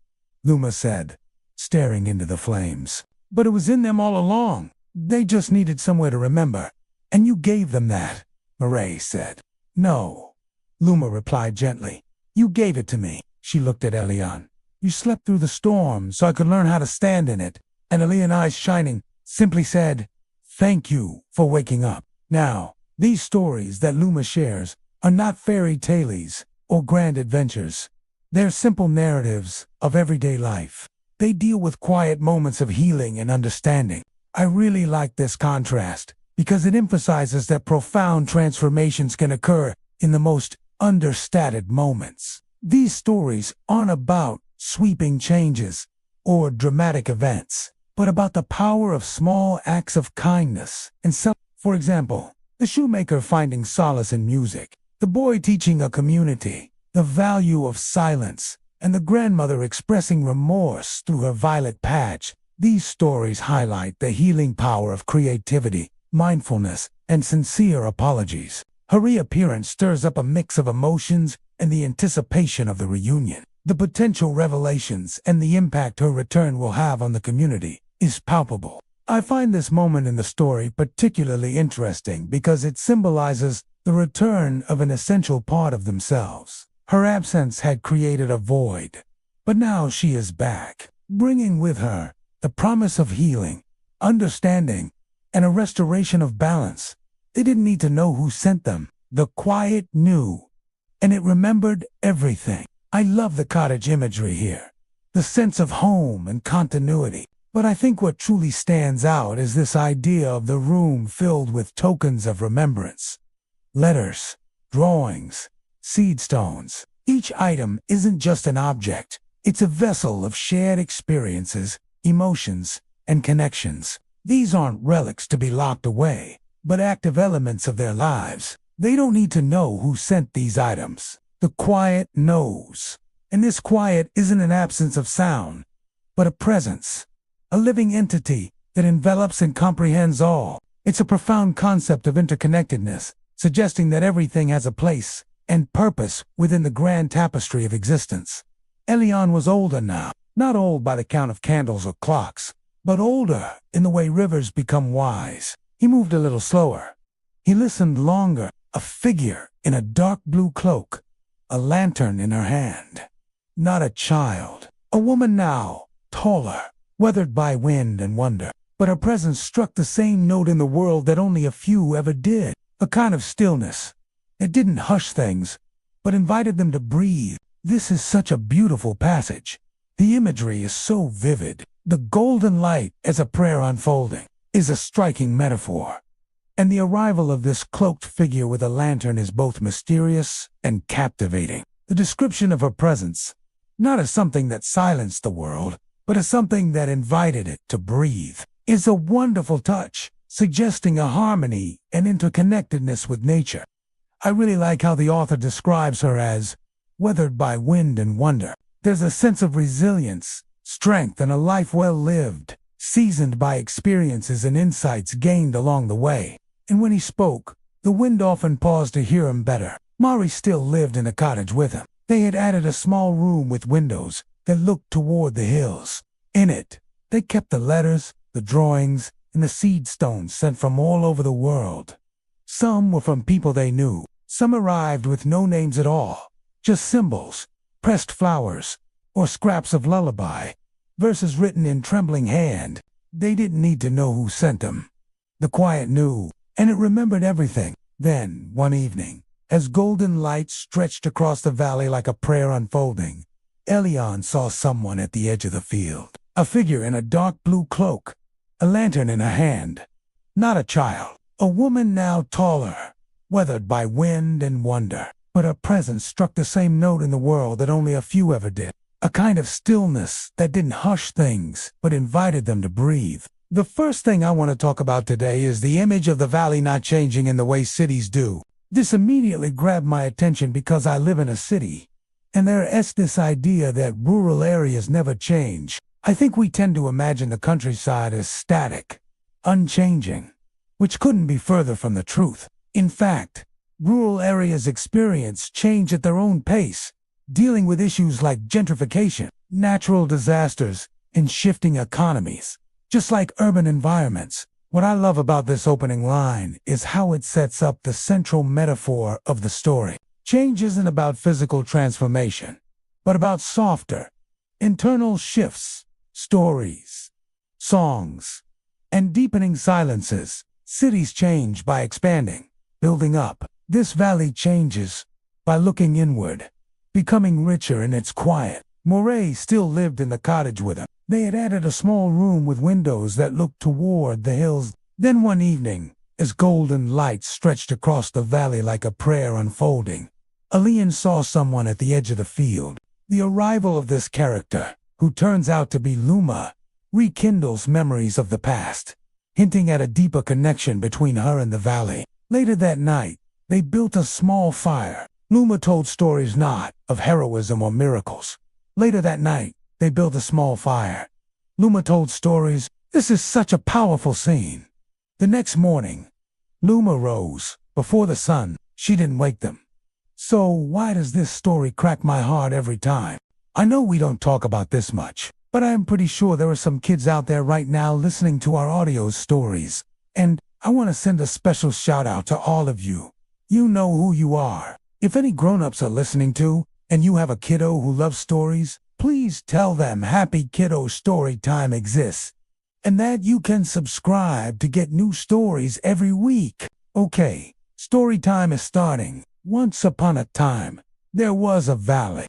Luma said, staring into the flames. But it was in them all along. They just needed somewhere to remember. And you gave them that, Marae said. No, Luma replied gently. You gave it to me. She looked at Elian. You slept through the storm so I could learn how to stand in it. And Elian, eyes shining, simply said, thank you for waking up. Now, these stories that Luma shares are not fairy tales or grand adventures. They're simple narratives of everyday life. They deal with quiet moments of healing and understanding. I really like this contrast because it emphasizes that profound transformations can occur in the most understated moments. These stories aren't about sweeping changes or dramatic events, but about the power of small acts of kindness and self. For example, the shoemaker finding solace in music, the boy teaching a community the value of silence, and the grandmother expressing remorse through her violet patch. These stories highlight the healing power of creativity, mindfulness, and sincere apologies. Her reappearance stirs up a mix of emotions and the anticipation of the reunion. The potential revelations and the impact her return will have on the community is palpable. I find this moment in the story particularly interesting because it symbolizes the return of an essential part of themselves. Her absence had created a void, but now she is back, bringing with her the promise of healing, understanding, and a restoration of balance. They didn't need to know who sent them. The quiet knew, and it remembered everything. I love the cottage imagery here, the sense of home and continuity. But I think what truly stands out is this idea of the room filled with tokens of remembrance. Letters, drawings, seed stones. Each item isn't just an object. It's a vessel of shared experiences, emotions, and connections. These aren't relics to be locked away, but active elements of their lives. They don't need to know who sent these items. The quiet knows. And this quiet isn't an absence of sound, but a presence, a living entity that envelops and comprehends all. It's a profound concept of interconnectedness, suggesting that everything has a place and purpose within the grand tapestry of existence. Elian was older now, not old by the count of candles or clocks, but older in the way rivers become wise. He moved a little slower. He listened longer, a figure in a dark blue cloak, a lantern in her hand. Not a child, a woman now, taller, weathered by wind and wonder, but her presence struck the same note in the world that only a few ever did. A kind of stillness. It didn't hush things, but invited them to breathe. This is such a beautiful passage. The imagery is so vivid. The golden light as a prayer unfolding is a striking metaphor. And the arrival of this cloaked figure with a lantern is both mysterious and captivating. The description of her presence, not as something that silenced the world, but as something that invited it to breathe, is a wonderful touch, suggesting a harmony and interconnectedness with nature. I really like how the author describes her as weathered by wind and wonder. There's a sense of resilience, strength, and a life well lived, seasoned by experiences and insights gained along the way. And when he spoke, the wind often paused to hear him better. Mari still lived in a cottage with him. They had added a small room with windows that looked toward the hills. In it, they kept the letters, the drawings, and the seed stones sent from all over the world. Some were from people they knew. Some arrived with no names at all, just symbols, pressed flowers, or scraps of lullaby, verses written in trembling hand. They didn't need to know who sent them. The quiet knew, and it remembered everything. Then, one evening, as golden light stretched across the valley like a prayer unfolding, Elian saw someone at the edge of the field. A figure in a dark blue cloak, a lantern in her hand. Not a child, a woman now taller, weathered by wind and wonder. But her presence struck the same note in the world that only a few ever did. A kind of stillness that didn't hush things, but invited them to breathe. The first thing I want to talk about today is the image of the valley not changing in the way cities do. This immediately grabbed my attention because I live in a city, and there is this idea that rural areas never change. I think we tend to imagine the countryside as static, unchanging, which couldn't be further from the truth. In fact, rural areas experience change at their own pace, dealing with issues like gentrification, natural disasters, and shifting economies. Just like urban environments, what I love about this opening line is how it sets up the central metaphor of the story. Change isn't about physical transformation, but about softer, internal shifts, stories, songs, and deepening silences. Cities change by expanding, building up. This valley changes by looking inward, becoming richer in its quiet. Moray still lived in the cottage with him. They had added a small room with windows that looked toward the hills. Then one evening, as golden light stretched across the valley like a prayer unfolding, Elian saw someone at the edge of the field. The arrival of this character, who turns out to be Luma, rekindles memories of the past, hinting at a deeper connection between her and the valley. Later that night, they built a small fire. Luma told stories not of heroism or miracles. Later that night, they built a small fire. Luma told stories. This is such a powerful scene. The next morning, Luma rose. Before the sun, she didn't wake them. So why does this story crack my heart every time? I know we don't talk about this much, but I am pretty sure there are some kids out there right now listening to our audio stories. And I want to send a special shout out to all of you. You know who you are. If any grown-ups are listening to, and you have a kiddo who loves stories, please tell them Happy Kiddo Story Time exists, and that you can subscribe to get new stories every week. Okay, story time is starting. Once upon a time, there was a valley.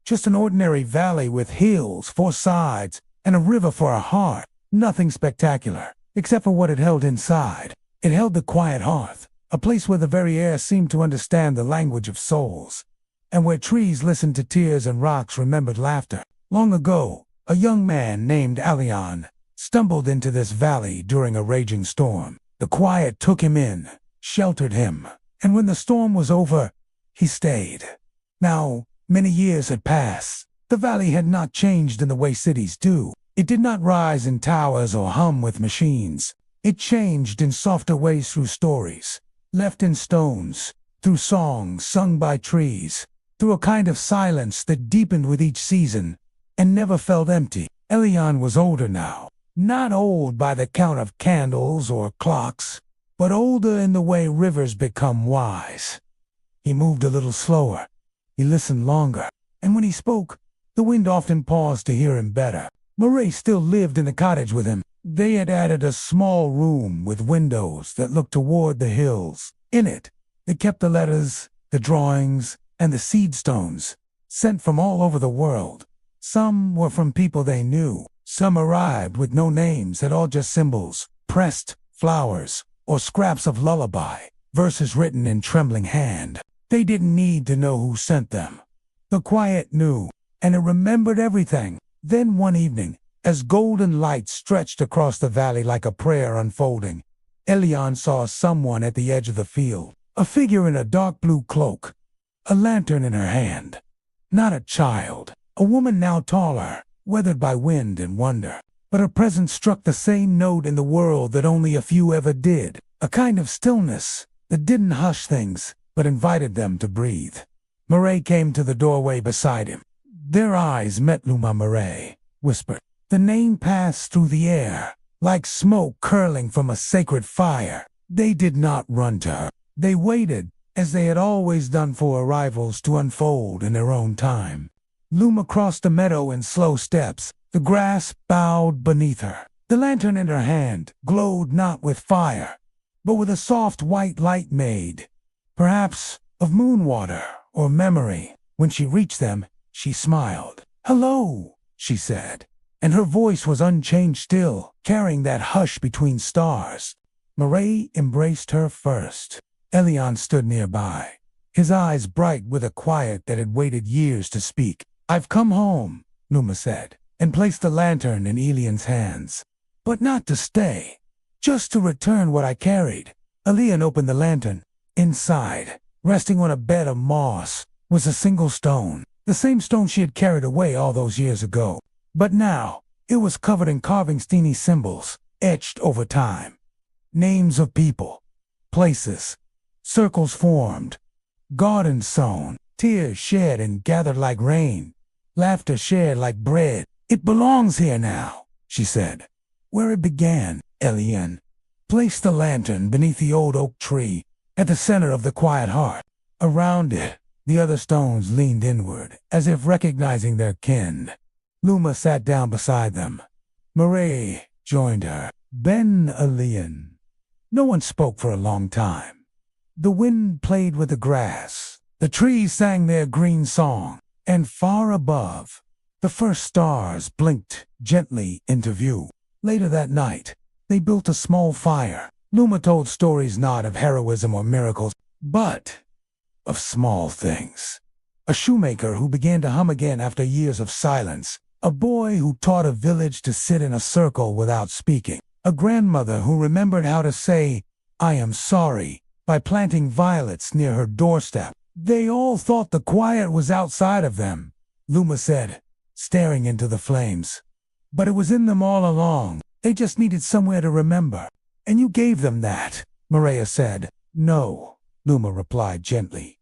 Just an ordinary valley with hills, 4 sides, and a river for a heart. Nothing spectacular, except for what it held inside. It held the quiet hearth, a place where the very air seemed to understand the language of souls, and where trees listened to tears and rocks remembered laughter. Long ago, a young man named Elian stumbled into this valley during a raging storm. The quiet took him in, sheltered him, and when the storm was over, he stayed. Now, many years had passed. The valley had not changed in the way cities do. It did not rise in towers or hum with machines. It changed in softer ways through stories, left in stones, through songs sung by trees, through a kind of silence that deepened with each season and never felt empty. Elian was older now, not old by the count of candles or clocks, but older in the way rivers become wise. He moved a little slower. He listened longer, and when he spoke, the wind often paused to hear him better. Moray still lived in the cottage with him. They had added a small room with windows that looked toward the hills. In it, they kept the letters, the drawings, and the seed stones, sent from all over the world. Some were from people they knew. Some arrived with no names at all, just symbols, pressed flowers, or scraps of lullaby, verses written in trembling hand. They didn't need to know who sent them. The quiet knew, and it remembered everything. Then one evening, as golden light stretched across the valley like a prayer unfolding, Elian saw someone at the edge of the field, a figure in a dark blue cloak, a lantern in her hand. Not a child, a woman now taller, weathered by wind and wonder, but her presence struck the same note in the world that only a few ever did, a kind of stillness that didn't hush things, but invited them to breathe. Moray came to the doorway beside him. Their eyes met. Luma Moray whispered. The name passed through the air, like smoke curling from a sacred fire. They did not run to her. They waited, as they had always done, for arrivals to unfold in their own time. Luma crossed the meadow in slow steps. The grass bowed beneath her. The lantern in her hand glowed not with fire, but with a soft white light made, perhaps, of moon water or memory. When she reached them, she smiled. "Hello," she said, and her voice was unchanged still, carrying that hush between stars. Murray embraced her first. Elian stood nearby, his eyes bright with a quiet that had waited years to speak. "I've come home," Luma said, and placed the lantern in Elian's hands. "But not to stay, just to return what I carried." Elian opened the lantern. Inside, resting on a bed of moss, was a single stone, the same stone she had carried away all those years ago. But now, it was covered in carving steeny symbols, etched over time. Names of people, places, circles formed, gardens sown, tears shed and gathered like rain, laughter shared like bread. "It belongs here now," she said. "Where it began." Elian placed the lantern beneath the old oak tree, at the center of the quiet heart. Around it, the other stones leaned inward, as if recognizing their kin. Luma sat down beside them. Murray joined her. Ben Elian. No one spoke for a long time. The wind played with the grass. The trees sang their green song, and far above, the first stars blinked gently into view. Later that night, they built a small fire. Luma told stories not of heroism or miracles, but of small things. A shoemaker who began to hum again after years of silence. A boy who taught a village to sit in a circle without speaking. A grandmother who remembered how to say, "I am sorry," by planting violets near her doorstep. They all thought the quiet was outside of them, Luma said, staring into the flames. But it was in them all along. They just needed somewhere to remember. "And you gave them that," Maria said. "No," Luma replied gently.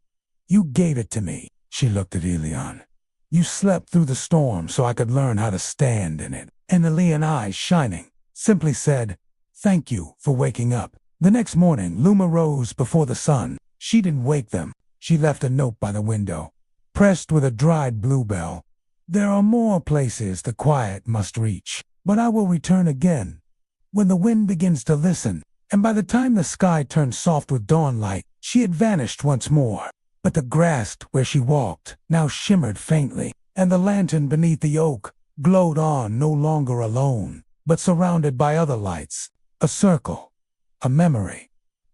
"You gave it to me." She looked at Elian. "You slept through the storm so I could learn how to stand in it." And Elian, eyes shining, simply said, "Thank you for waking up." The next morning, Luma rose before the sun. She didn't wake them. She left a note by the window, pressed with a dried bluebell. "There are more places the quiet must reach, but I will return again when the wind begins to listen." And by the time the sky turned soft with dawn light, she had vanished once more. But the grass where she walked now shimmered faintly, and the lantern beneath the oak glowed on, no longer alone, but surrounded by other lights. A circle, a memory,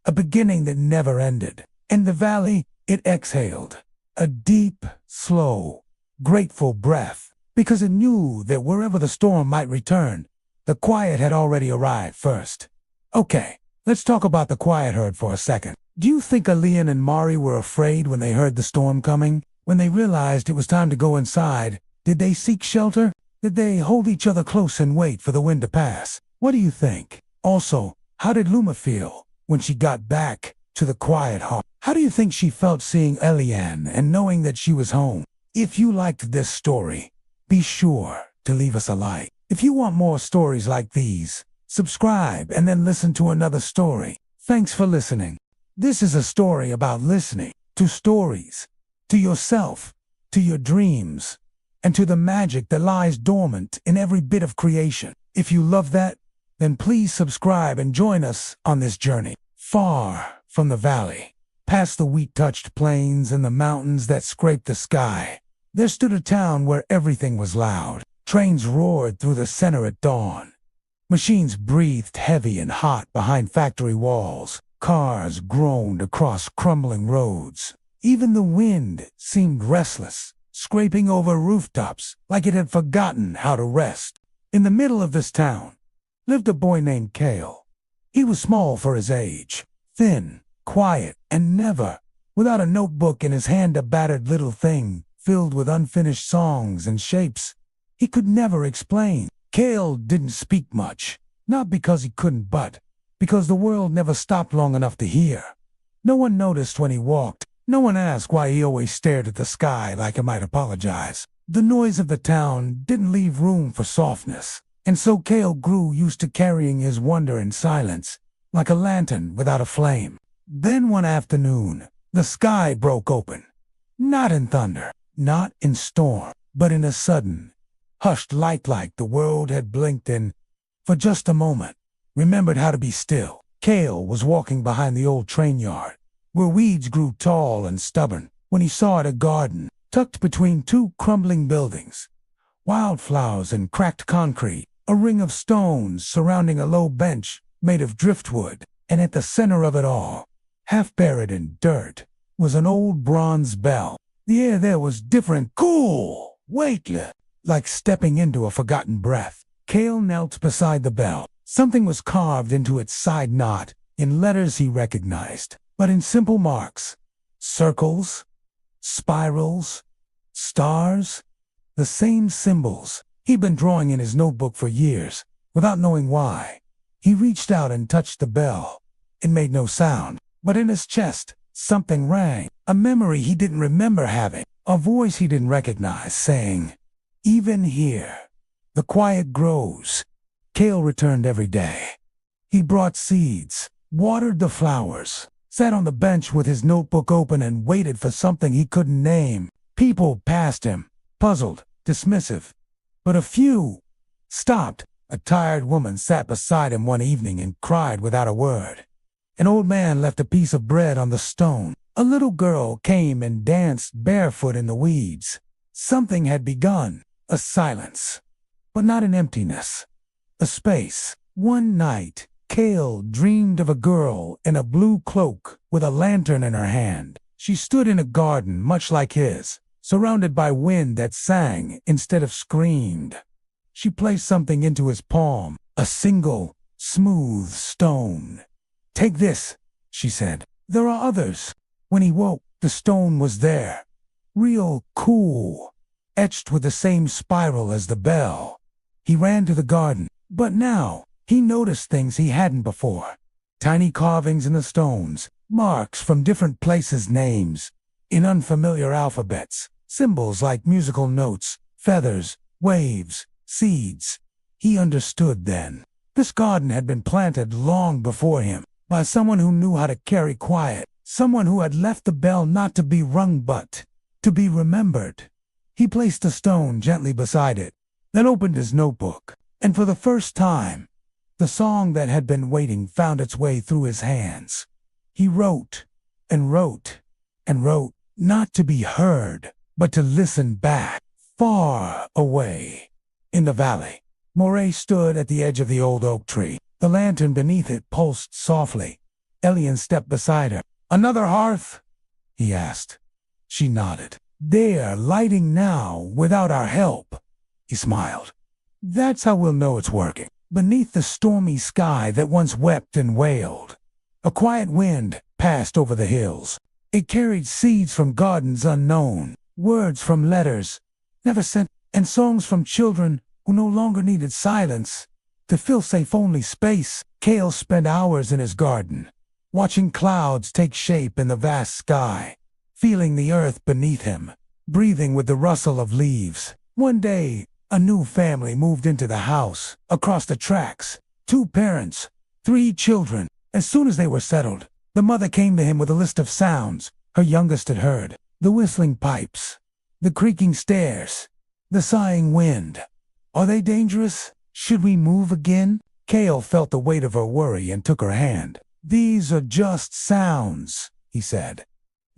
a beginning that never ended. In the valley, it exhaled, a deep, slow, grateful breath, because it knew that wherever the storm might return, the quiet had already arrived first. Okay, let's talk about the quiet herd for a second. Do you think Elian and Mari were afraid when they heard the storm coming? When they realized it was time to go inside, did they seek shelter? Did they hold each other close and wait for the wind to pass? What do you think? Also, how did Luma feel when she got back to the quiet heart? How do you think she felt seeing Elian and knowing that she was home? If you liked this story, be sure to leave us a like. If you want more stories like these, subscribe and then listen to another story. Thanks for listening. This is a story about listening to stories, to yourself, to your dreams, and to the magic that lies dormant in every bit of creation. If you love that, then please subscribe and join us on this journey. Far from the valley, past the wheat-touched plains and the mountains that scraped the sky, there stood a town where everything was loud. Trains roared through the center at dawn. Machines breathed heavy and hot behind factory walls. Cars groaned across crumbling roads. Even the wind seemed restless, scraping over rooftops like it had forgotten how to rest. In the middle of this town lived a boy named Kale. He was small for his age, thin, quiet, and never, without a notebook in his hand, a battered little thing filled with unfinished songs and shapes he could never explain. Kale didn't speak much, not because he couldn't, but because the world never stopped long enough to hear. No one noticed when he walked. No one asked why he always stared at the sky like he might apologize. The noise of the town didn't leave room for softness, and so Kale grew used to carrying his wonder in silence, like a lantern without a flame. Then one afternoon, the sky broke open. Not in thunder, not in storm, but in a sudden, hushed light, like the world had blinked and, for just a moment, remembered how to be still. Kale was walking behind the old train yard, where weeds grew tall and stubborn, when he saw a garden tucked between two crumbling buildings. Wildflowers and cracked concrete, a ring of stones surrounding a low bench made of driftwood, and at the center of it all, half buried in dirt, was an old bronze bell. The air there was different, cool, weightless, like stepping into a forgotten breath. Kale knelt beside the bell. Something was carved into its side knot, in letters he recognized, but in simple marks. Circles, spirals, stars, the same symbols he'd been drawing in his notebook for years, without knowing why. He reached out and touched the bell. It made no sound, but in his chest, something rang, a memory he didn't remember having, a voice he didn't recognize, saying, "Even here, the quiet grows." Kale returned every day. He brought seeds, watered the flowers, sat on the bench with his notebook open and waited for something he couldn't name. People passed him, puzzled, dismissive. But a few stopped. A tired woman sat beside him one evening and cried without a word. An old man left a piece of bread on the stone. A little girl came and danced barefoot in the weeds. Something had begun, a silence, but not an emptiness, a space. One night, Kale dreamed of a girl in a blue cloak with a lantern in her hand. She stood in a garden much like his, surrounded by wind that sang instead of screamed. She placed something into his palm, a single, smooth stone. "Take this," she said. "There are others." When he woke, the stone was there, real cool, etched with the same spiral as the bell. He ran to the garden, but now he noticed things he hadn't before. Tiny carvings in the stones, marks from different places, names in unfamiliar alphabets, symbols like musical notes, feathers, waves, seeds. He understood then. This garden had been planted long before him, by someone who knew how to carry quiet, someone who had left the bell not to be rung but to be remembered. He placed a stone gently beside it, then opened his notebook, and for the first time, the song that had been waiting found its way through his hands. He wrote, and wrote, and wrote, not to be heard, but to listen back, far away. In the valley, Moray stood at the edge of the old oak tree. The lantern beneath it pulsed softly. Elian stepped beside her. "Another hearth?" he asked. She nodded. "They're lighting now, without our help." He smiled. "That's how we'll know it's working." Beneath the stormy sky that once wept and wailed, a quiet wind passed over the hills. It carried seeds from gardens unknown, words from letters never sent, and songs from children who no longer needed silence to fill safe-only space. Kale spent hours in his garden, watching clouds take shape in the vast sky, feeling the earth beneath him, breathing with the rustle of leaves. One day, a new family moved into the house, across the tracks. 2 parents, 3 children. As soon as they were settled, the mother came to him with a list of sounds her youngest had heard. The whistling pipes, the creaking stairs, the sighing wind. "Are they dangerous? Should we move again?" Kale felt the weight of her worry and took her hand. "These are just sounds," he said.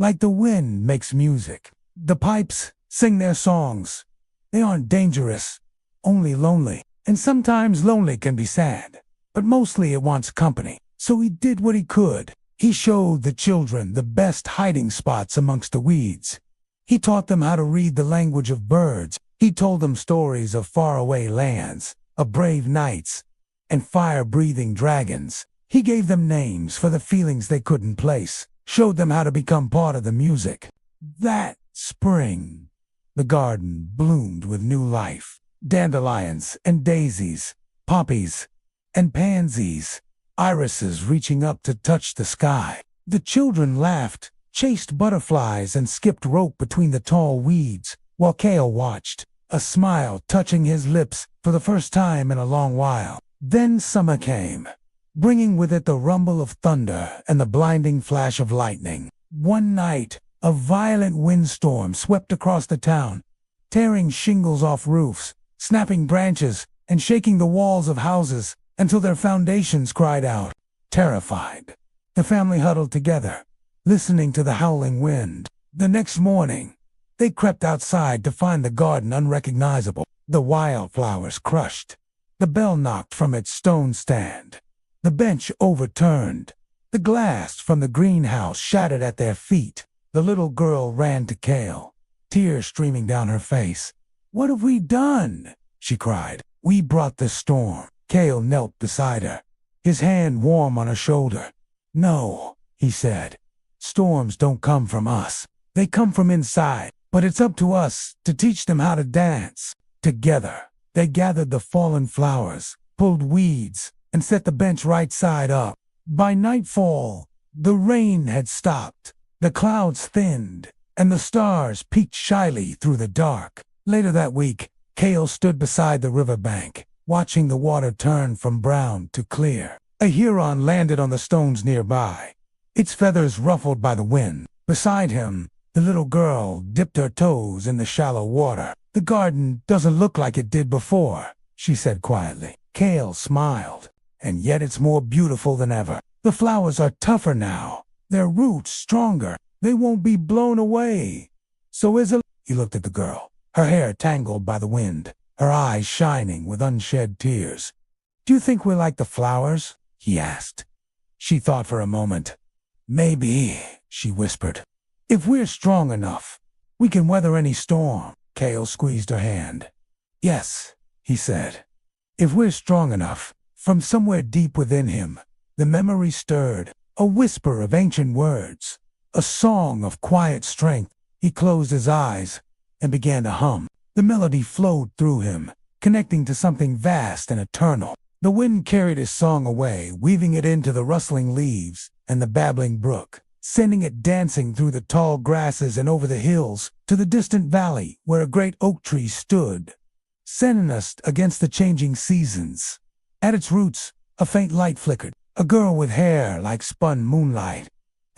"Like the wind makes music. The pipes sing their songs. They aren't dangerous, only lonely. And sometimes lonely can be sad, but mostly it wants company." So he did what he could. He showed the children the best hiding spots amongst the weeds. He taught them how to read the language of birds. He told them stories of faraway lands, of brave knights, and fire-breathing dragons. He gave them names for the feelings they couldn't place, showed them how to become part of the music. That spring, the garden bloomed with new life. Dandelions and daisies, poppies and pansies, irises reaching up to touch the sky. The children laughed, chased butterflies, and skipped rope between the tall weeds, while Kale watched, a smile touching his lips for the first time in a long while. Then summer came, bringing with it the rumble of thunder and the blinding flash of lightning. One night, a violent windstorm swept across the town, tearing shingles off roofs, snapping branches, and shaking the walls of houses until their foundations cried out. terrified. The family huddled together, listening to the howling wind. The next morning, they crept outside to find the garden unrecognizable, the wildflowers crushed, the bell knocked from its stone stand, the bench overturned, the glass from the greenhouse shattered at their feet. The little girl ran to Kale, tears streaming down her face. "What have we done?" she cried. "We brought the storm." Kale knelt beside her, his hand warm on her shoulder. "No," he said. "Storms don't come from us. They come from inside. But it's up to us to teach them how to dance." Together, they gathered the fallen flowers, pulled weeds, and set the bench right side up. By nightfall, the rain had stopped. The clouds thinned, and the stars peeked shyly through the dark. Later that week, Kale stood beside the riverbank, watching the water turn from brown to clear. A heron landed on the stones nearby, its feathers ruffled by the wind. Beside him, the little girl dipped her toes in the shallow water. "The garden doesn't look like it did before," she said quietly. Kale smiled. "And yet it's more beautiful than ever. The flowers are tougher now, their roots stronger. They won't be blown away. So is a—" He looked at the girl, her hair tangled by the wind, her eyes shining with unshed tears. "Do you think we're like the flowers?" he asked. She thought for a moment. "Maybe," she whispered. "If we're strong enough, we can weather any storm." Kale squeezed her hand. "Yes," he said. "If we're strong enough." From somewhere deep within him, the memory stirred, a whisper of ancient words, a song of quiet strength. He closed his eyes and began to hum. The melody flowed through him, connecting to something vast and eternal. The wind carried his song away, weaving it into the rustling leaves and the babbling brook, sending it dancing through the tall grasses and over the hills to the distant valley where a great oak tree stood, sentinelist against the changing seasons. At its roots, a faint light flickered. A girl with hair like spun moonlight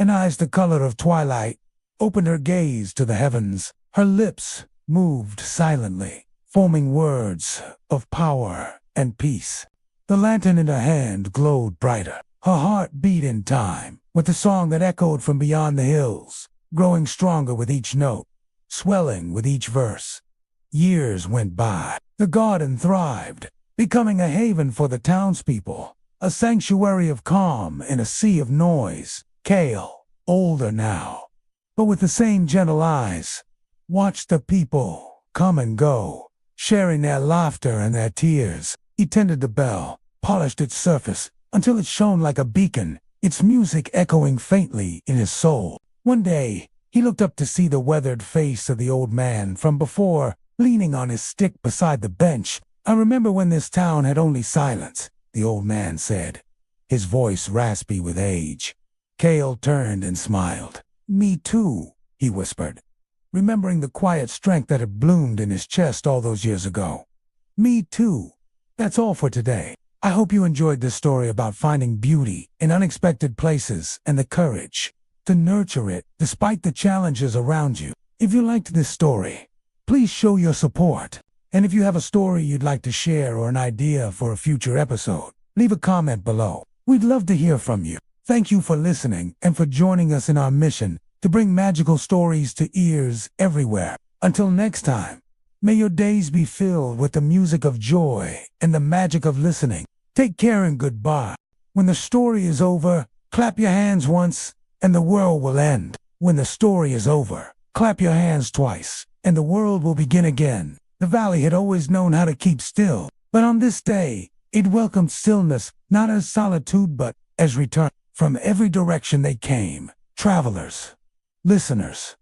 and eyes the color of twilight opened her gaze to the heavens. Her lips moved silently, forming words of power and peace. The lantern in her hand glowed brighter. Her heart beat in time with the song that echoed from beyond the hills, growing stronger with each note, swelling with each verse. Years went by. The garden thrived, becoming a haven for the townspeople, a sanctuary of calm in a sea of noise. Kale, older now, but with the same gentle eyes, watched the people come and go, sharing their laughter and their tears. He tended the bell, polished its surface until it shone like a beacon, its music echoing faintly in his soul. One day, he looked up to see the weathered face of the old man from before, leaning on his stick beside the bench. "I remember when this town had only silence," the old man said, his voice raspy with age. Kale turned and smiled. "Me too," he whispered, remembering the quiet strength that had bloomed in his chest all those years ago. "Me too." That's all for today. I hope you enjoyed this story about finding beauty in unexpected places and the courage to nurture it despite the challenges around you. If you liked this story, please show your support. And if you have a story you'd like to share or an idea for a future episode, leave a comment below. We'd love to hear from you. Thank you for listening and for joining us in our mission to bring magical stories to ears everywhere. Until next time, may your days be filled with the music of joy and the magic of listening. Take care and goodbye. When the story is over, clap your hands once and the world will end. When the story is over, clap your hands twice and the world will begin again. The valley had always known how to keep still, but on this day, it welcomed stillness not as solitude but as return. From every direction they came, travelers, listeners,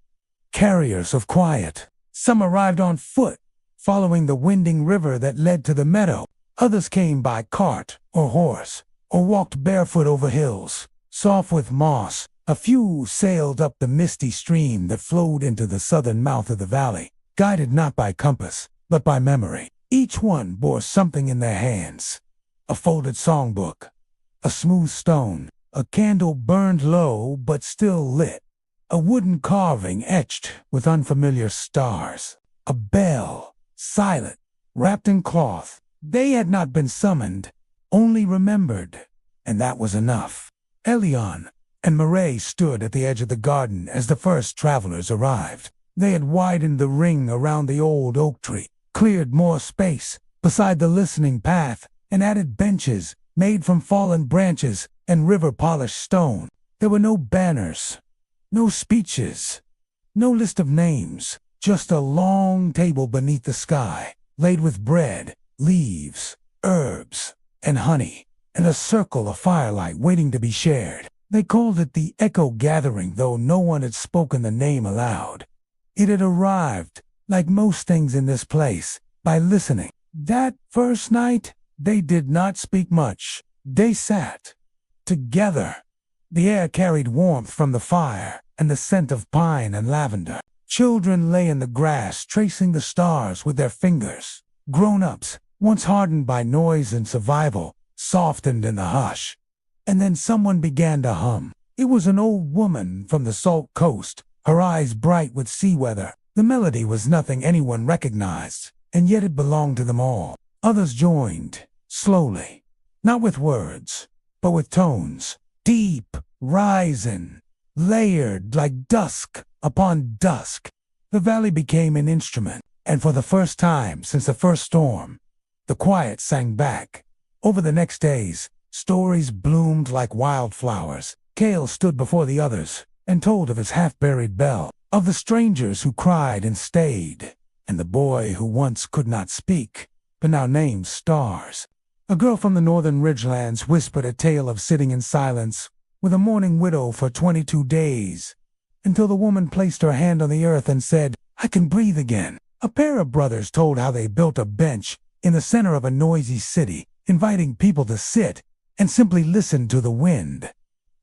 carriers of quiet. Some arrived on foot, following the winding river that led to the meadow. Others came by cart or horse, or walked barefoot over hills, soft with moss. A few sailed up the misty stream that flowed into the southern mouth of the valley, guided not by compass, but by memory. Each one bore something in their hands: a folded songbook, a smooth stone, a candle burned low but still lit, a wooden carving etched with unfamiliar stars, a bell, silent, wrapped in cloth. They had not been summoned, only remembered. and that was enough. Elian and Murray stood at the edge of the garden as the first travelers arrived. They had widened the ring around the old oak tree, cleared more space beside the listening path, and added benches made from fallen branches and river-polished stone. There were no banners, no speeches, no list of names, just a long table beneath the sky, laid with bread, leaves, herbs, and honey, and a circle of firelight waiting to be shared. They called it the Echo Gathering, though no one had spoken the name aloud. It had arrived, like most things in this place, by listening. That first night, they did not speak much. They sat together. The air carried warmth from the fire and the scent of pine and lavender. Children lay in the grass, tracing the stars with their fingers. Grown-ups, once hardened by noise and survival, softened in the hush. And then someone began to hum. It was an old woman from the Salt Coast, her eyes bright with sea weather. The melody was nothing anyone recognized, and yet it belonged to them all. Others joined, slowly, not with words, but with tones, deep, rising, layered like dusk upon dusk. The valley became an instrument, and for the first time since the first storm, the quiet sang back. Over the next days, stories bloomed like wildflowers. Cale stood before the others and told of his half-buried bell, of the strangers who cried and stayed, and the boy who once could not speak, but now named Stars. A girl from the northern ridgelands whispered a tale of sitting in silence with a mourning widow for 22 days, until the woman placed her hand on the earth and said, "I can breathe again." A pair of brothers told how they built a bench in the center of a noisy city, inviting people to sit and simply listen to the wind.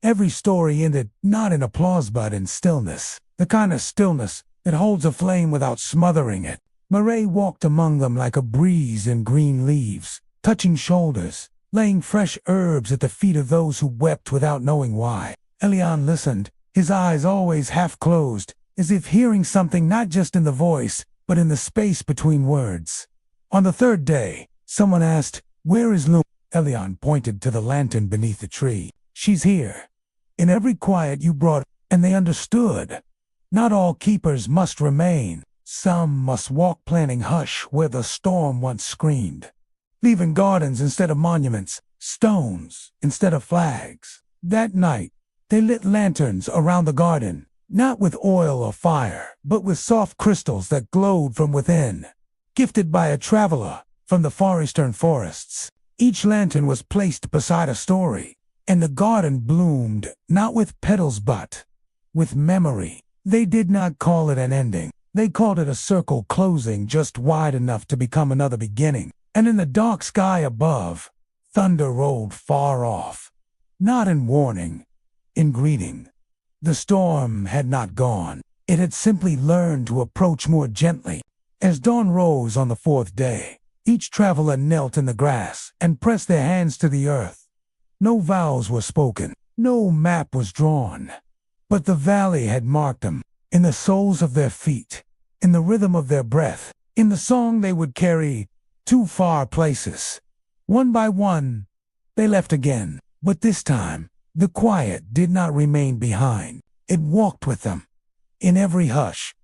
Every story ended not in applause but in stillness, the kind of stillness that holds a flame without smothering it. Murray walked among them like a breeze in green leaves, touching shoulders, laying fresh herbs at the feet of those who wept without knowing why. Elian listened, his eyes always half closed, as if hearing something not just in the voice, but in the space between words. On the third day, someone asked, "Where is Lum?" Elian pointed to the lantern beneath the tree. "She's here. In every quiet you brought," and they understood. Not all keepers must remain. Some must walk planting hush where the storm once screamed, leaving gardens instead of monuments, stones instead of flags. That night, they lit lanterns around the garden, not with oil or fire, but with soft crystals that glowed from within, gifted by a traveler from the far eastern forests. Each lantern was placed beside a story, and the garden bloomed not with petals but with memory. They did not call it an ending. They called it a circle closing just wide enough to become another beginning. And in the dark sky above, thunder rolled far off, not in warning, in greeting. The storm had not gone. It had simply learned to approach more gently. As dawn rose on the fourth day, each traveler knelt in the grass and pressed their hands to the earth. No vows were spoken, no map was drawn, but the valley had marked them in the soles of their feet, in the rhythm of their breath, in the song they would carry to far places. One by one, they left again, but this time, the quiet did not remain behind. It walked with them, in every hush,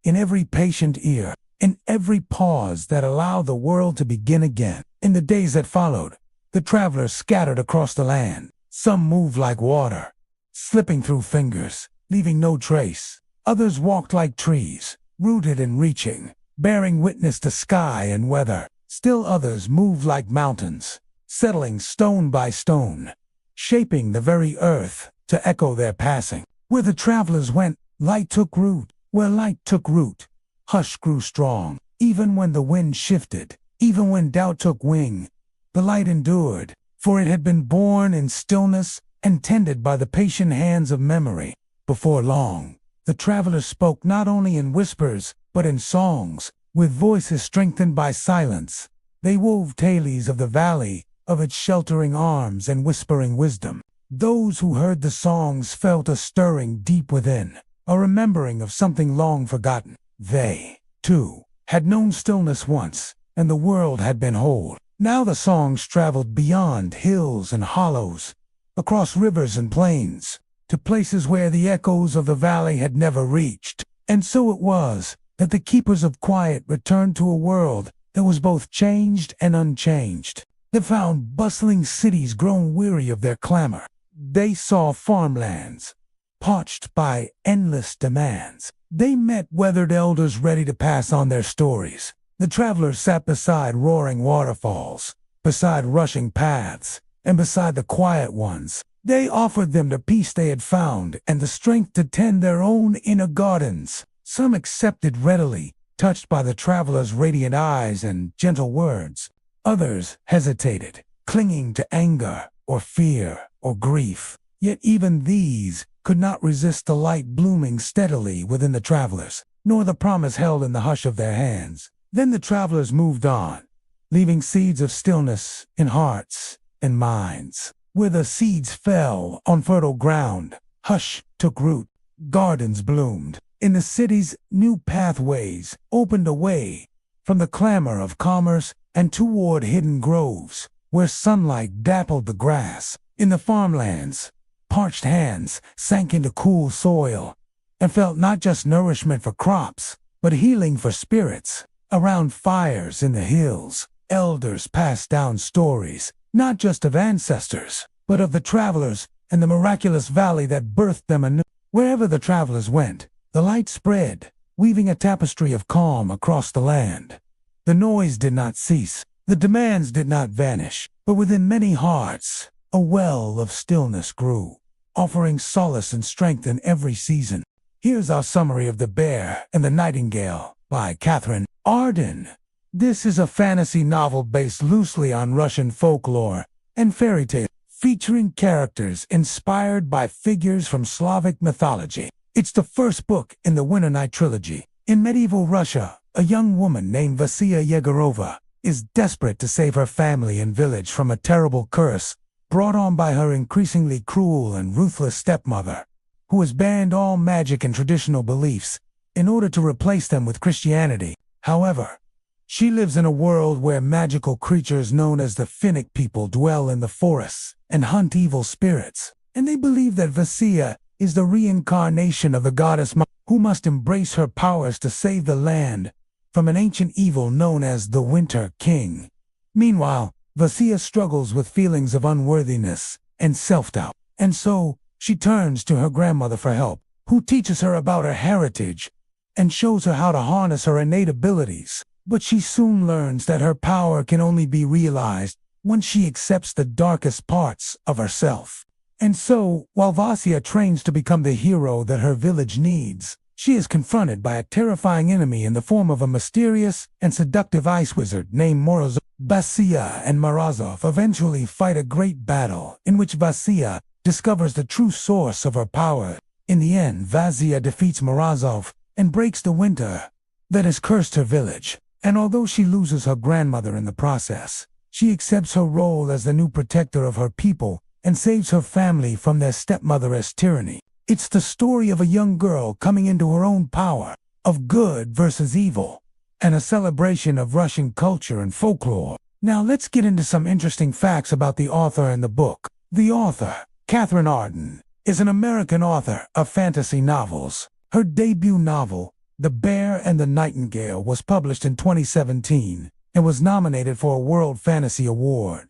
in every patient ear, in every pause that allowed the world to begin again. In the days that followed, the travelers scattered across the land. Some moved like water, slipping through fingers, leaving no trace. Others walked like trees, rooted and reaching, bearing witness to sky and weather. Still others moved like mountains, settling stone by stone, shaping the very earth to echo their passing. Where the travelers went, light took root. Where light took root, hush grew strong. Even when the wind shifted, even when doubt took wing, the light endured, for it had been born in stillness and tended by the patient hands of memory. Before long, the travelers spoke not only in whispers, but in songs, with voices strengthened by silence. They wove tales of the valley, of its sheltering arms and whispering wisdom. Those who heard the songs felt a stirring deep within, a remembering of something long forgotten. They, too, had known stillness once, and the world had been whole. Now the songs traveled beyond hills and hollows, across rivers and plains, to places where the echoes of the valley had never reached. And so it was that the keepers of quiet returned to a world that was both changed and unchanged. They found bustling cities grown weary of their clamor. They saw farmlands parched by endless demands. They met weathered elders ready to pass on their stories. The travelers sat beside roaring waterfalls, beside rushing paths, and beside the quiet ones. They offered them the peace they had found and the strength to tend their own inner gardens. Some accepted readily, touched by the travelers' radiant eyes and gentle words. Others hesitated, clinging to anger or fear or grief. Yet even these could not resist the light blooming steadily within the travelers, nor the promise held in the hush of their hands. Then the travelers moved on, leaving seeds of stillness in hearts and minds. Where the seeds fell on fertile ground, hush took root, gardens bloomed. In the cities, new pathways opened away from the clamor of commerce and toward hidden groves, where sunlight dappled the grass. In the farmlands, parched hands sank into cool soil and felt not just nourishment for crops, but healing for spirits. Around fires in the hills, elders passed down stories, not just of ancestors, but of the travelers and the miraculous valley that birthed them anew. Wherever the travelers went, the light spread, weaving a tapestry of calm across the land. The noise did not cease, the demands did not vanish, but within many hearts, a well of stillness grew, offering solace and strength in every season. Here's our summary of The Bear and the Nightingale by Catherine Arden. This is a fantasy novel based loosely on Russian folklore and fairy tale, featuring characters inspired by figures from Slavic mythology. It's the first book in the Winter Night trilogy. In medieval Russia, a young woman named Vasia Yegorova is desperate to save her family and village from a terrible curse brought on by her increasingly cruel and ruthless stepmother, who has banned all magic and traditional beliefs in order to replace them with Christianity. However, she lives in a world where magical creatures known as the Finnic people dwell in the forests and hunt evil spirits, and they believe that Vasia is the reincarnation of the goddess who must embrace her powers to save the land from an ancient evil known as the Winter King. Meanwhile, Vasia struggles with feelings of unworthiness and self-doubt, and so she turns to her grandmother for help, who teaches her about her heritage and shows her how to harness her innate abilities. But she soon learns that her power can only be realized when she accepts the darkest parts of herself. And so, while Vasia trains to become the hero that her village needs, she is confronted by a terrifying enemy in the form of a mysterious and seductive ice wizard named Morozov. Vasia and Morozov eventually fight a great battle in which Vasia discovers the true source of her power. In the end, Vasia defeats Morozov and breaks the winter that has cursed her village. And although she loses her grandmother in the process, she accepts her role as the new protector of her people and saves her family from their stepmother's tyranny. It's the story of a young girl coming into her own power, of good versus evil, and a celebration of Russian culture and folklore. Now let's get into some interesting facts about the author and the book. The author, Catherine Arden, is an American author of fantasy novels. Her debut novel, The Bear and the Nightingale, was published in 2017 and was nominated for a World Fantasy Award.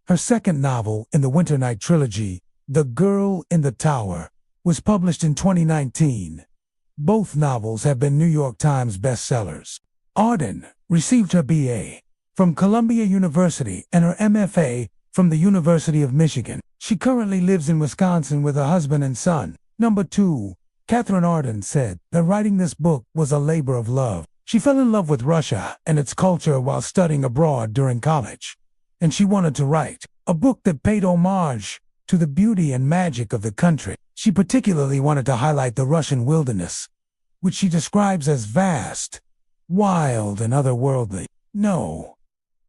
Her second novel in the Winter Night trilogy, The Girl in the Tower, was published in 2019. Both novels have been New York Times bestsellers. Arden received her BA from Columbia University and her MFA from the University of Michigan. She currently lives in Wisconsin with her husband and son. Number 2. Catherine Arden said that writing this book was a labor of love. She fell in love with Russia and its culture while studying abroad during college, and she wanted to write a book that paid homage to the beauty and magic of the country. She particularly wanted to highlight the Russian wilderness, which she describes as vast, wild, and otherworldly. No.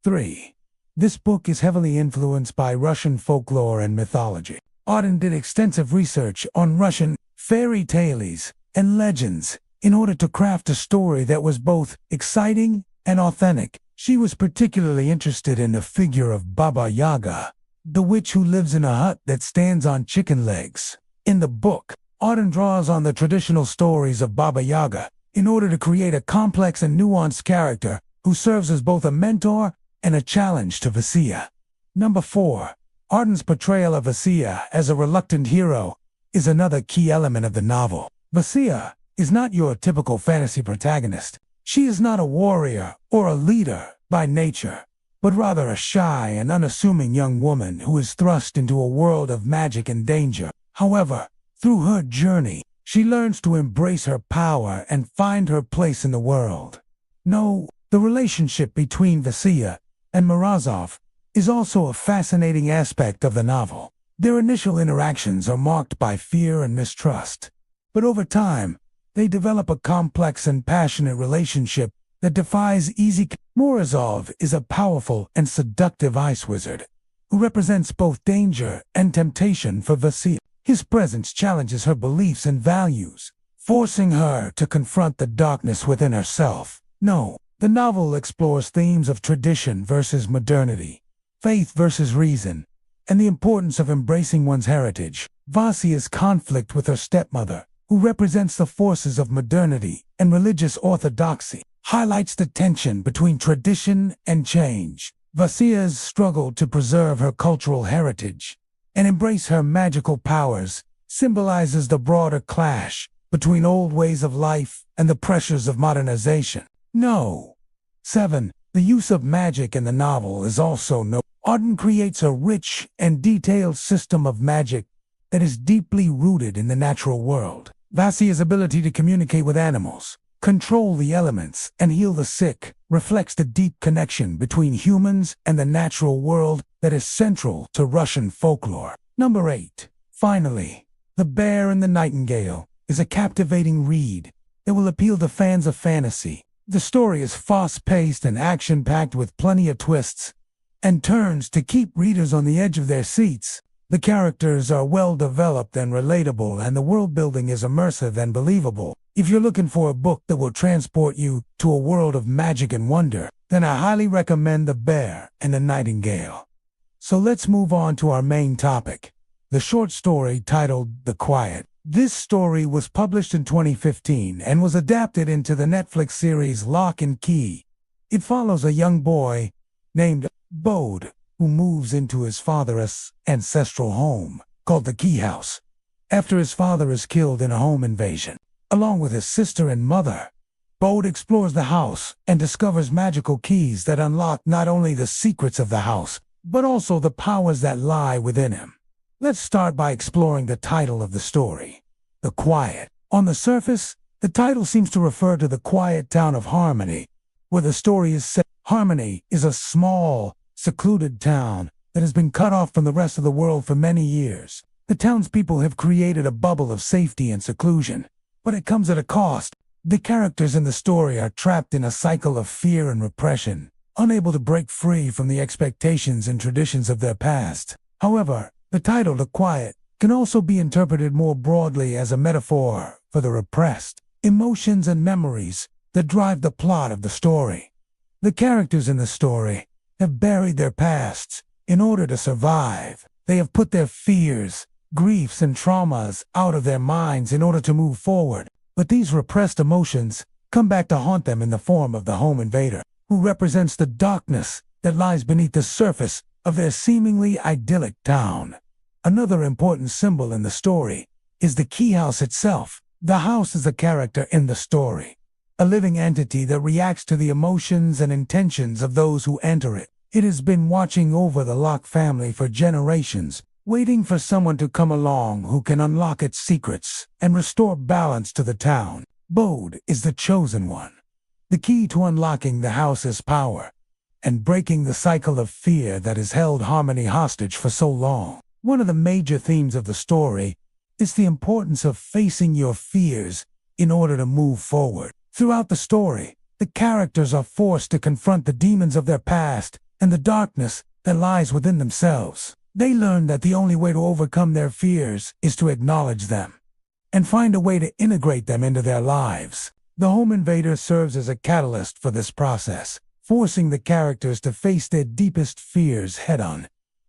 3. This book is heavily influenced by Russian folklore and mythology. Arden did extensive research on Russian fairy tales and legends in order to craft a story that was both exciting and authentic. She was particularly interested in the figure of Baba Yaga, the witch who lives in a hut that stands on chicken legs. In the book, Auden draws on the traditional stories of Baba Yaga in order to create a complex and nuanced character who serves as both a mentor and a challenge to Vasya. Number 4. Auden's portrayal of Vasya as a reluctant hero is another key element of the novel. Vasya is not your typical fantasy protagonist. She is not a warrior or a leader by nature, but rather a shy and unassuming young woman who is thrust into a world of magic and danger. However, through her journey, she learns to embrace her power and find her place in the world. No, the relationship between Vasya and Morozov is also a fascinating aspect of the novel. Their initial interactions are marked by fear and mistrust, but over time, they develop a complex and passionate relationship that defies easy. Morozov is a powerful and seductive ice wizard who represents both danger and temptation for Vasya. His presence challenges her beliefs and values, forcing her to confront the darkness within herself. No, the novel explores themes of tradition versus modernity, faith versus reason, and the importance of embracing one's heritage. Vasya's conflict with her stepmother, who represents the forces of modernity and religious orthodoxy, highlights the tension between tradition and change. Vasya's struggle to preserve her cultural heritage and embrace her magical powers symbolizes the broader clash between old ways of life and the pressures of modernization. No. 7. The use of magic in the novel is also noteworthy. Auden creates a rich and detailed system of magic that is deeply rooted in the natural world. Vasya's ability to communicate with animals, control the elements, and heal the sick reflects the deep connection between humans and the natural world that is central to Russian folklore. Number 8. Finally, The Bear and the Nightingale is a captivating read that will appeal to fans of fantasy. The story is fast-paced and action-packed with plenty of twists and turns to keep readers on the edge of their seats. The characters are well-developed and relatable, and the world-building is immersive and believable. If you're looking for a book that will transport you to a world of magic and wonder, then I highly recommend The Bear and the Nightingale. So let's move on to our main topic, the short story titled The Quiet. This story was published in 2015 and was adapted into the Netflix series Lock and Key. It follows a young boy named Bode, who moves into his father's ancestral home, called the Key House, after his father is killed in a home invasion. Along with his sister and mother, Bode explores the house and discovers magical keys that unlock not only the secrets of the house, but also the powers that lie within him. Let's start by exploring the title of the story, The Quiet. On the surface, the title seems to refer to the quiet town of Harmony, where the story is set. Harmony is a small, secluded town that has been cut off from the rest of the world for many years. The townspeople have created a bubble of safety and seclusion, but it comes at a cost. The characters in the story are trapped in a cycle of fear and repression, unable to break free from the expectations and traditions of their past. However, the title, The Quiet, can also be interpreted more broadly as a metaphor for the repressed emotions and memories that drive the plot of the story. The characters in the story have buried their pasts in order to survive. They have put their fears, griefs, and traumas out of their minds in order to move forward. But these repressed emotions come back to haunt them in the form of the home invader, who represents the darkness that lies beneath the surface of their seemingly idyllic town. Another important symbol in the story is the Key House itself. The house is a character in the story, a living entity that reacts to the emotions and intentions of those who enter it. It has been watching over the Locke family for generations, waiting for someone to come along who can unlock its secrets and restore balance to the town. Bode is the chosen one, the key to unlocking the house's power and breaking the cycle of fear that has held Harmony hostage for so long. One of the major themes of the story is the importance of facing your fears in order to move forward. Throughout the story, the characters are forced to confront the demons of their past and the darkness that lies within themselves. They learn that the only way to overcome their fears is to acknowledge them and find a way to integrate them into their lives. The home invader serves as a catalyst for this process, forcing the characters to face their deepest fears head-on.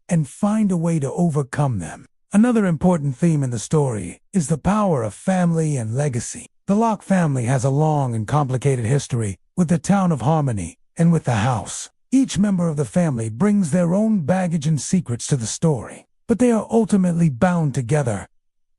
and find a way to overcome them. Another important theme in the story is the power of family and legacy. The Locke family has a long and complicated history with the town of Harmony and with the house. Each member of the family brings their own baggage and secrets to the story, but they are ultimately bound together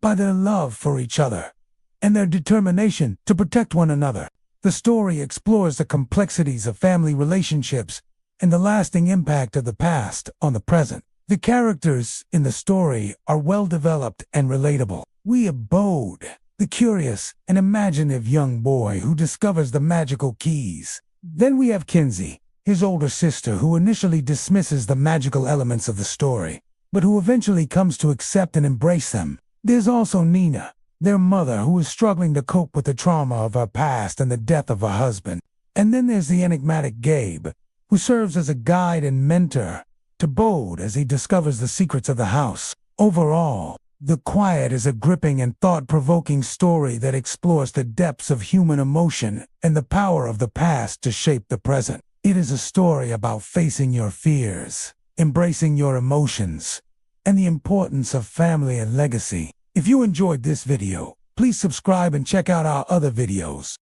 by their love for each other and their determination to protect one another. The story explores the complexities of family relationships and the lasting impact of the past on the present. The characters in the story are well developed and relatable. We have Bode, the curious and imaginative young boy who discovers the magical keys. Then we have Kinsey, his older sister, who initially dismisses the magical elements of the story, but who eventually comes to accept and embrace them. There's also Nina, their mother, who is struggling to cope with the trauma of her past and the death of her husband. And then there's the enigmatic Gabe, who serves as a guide and mentor to Bode as he discovers the secrets of the house. Overall, The Quiet is a gripping and thought-provoking story that explores the depths of human emotion and the power of the past to shape the present. It is a story about facing your fears, embracing your emotions, and the importance of family and legacy. If you enjoyed this video, please subscribe and check out our other videos.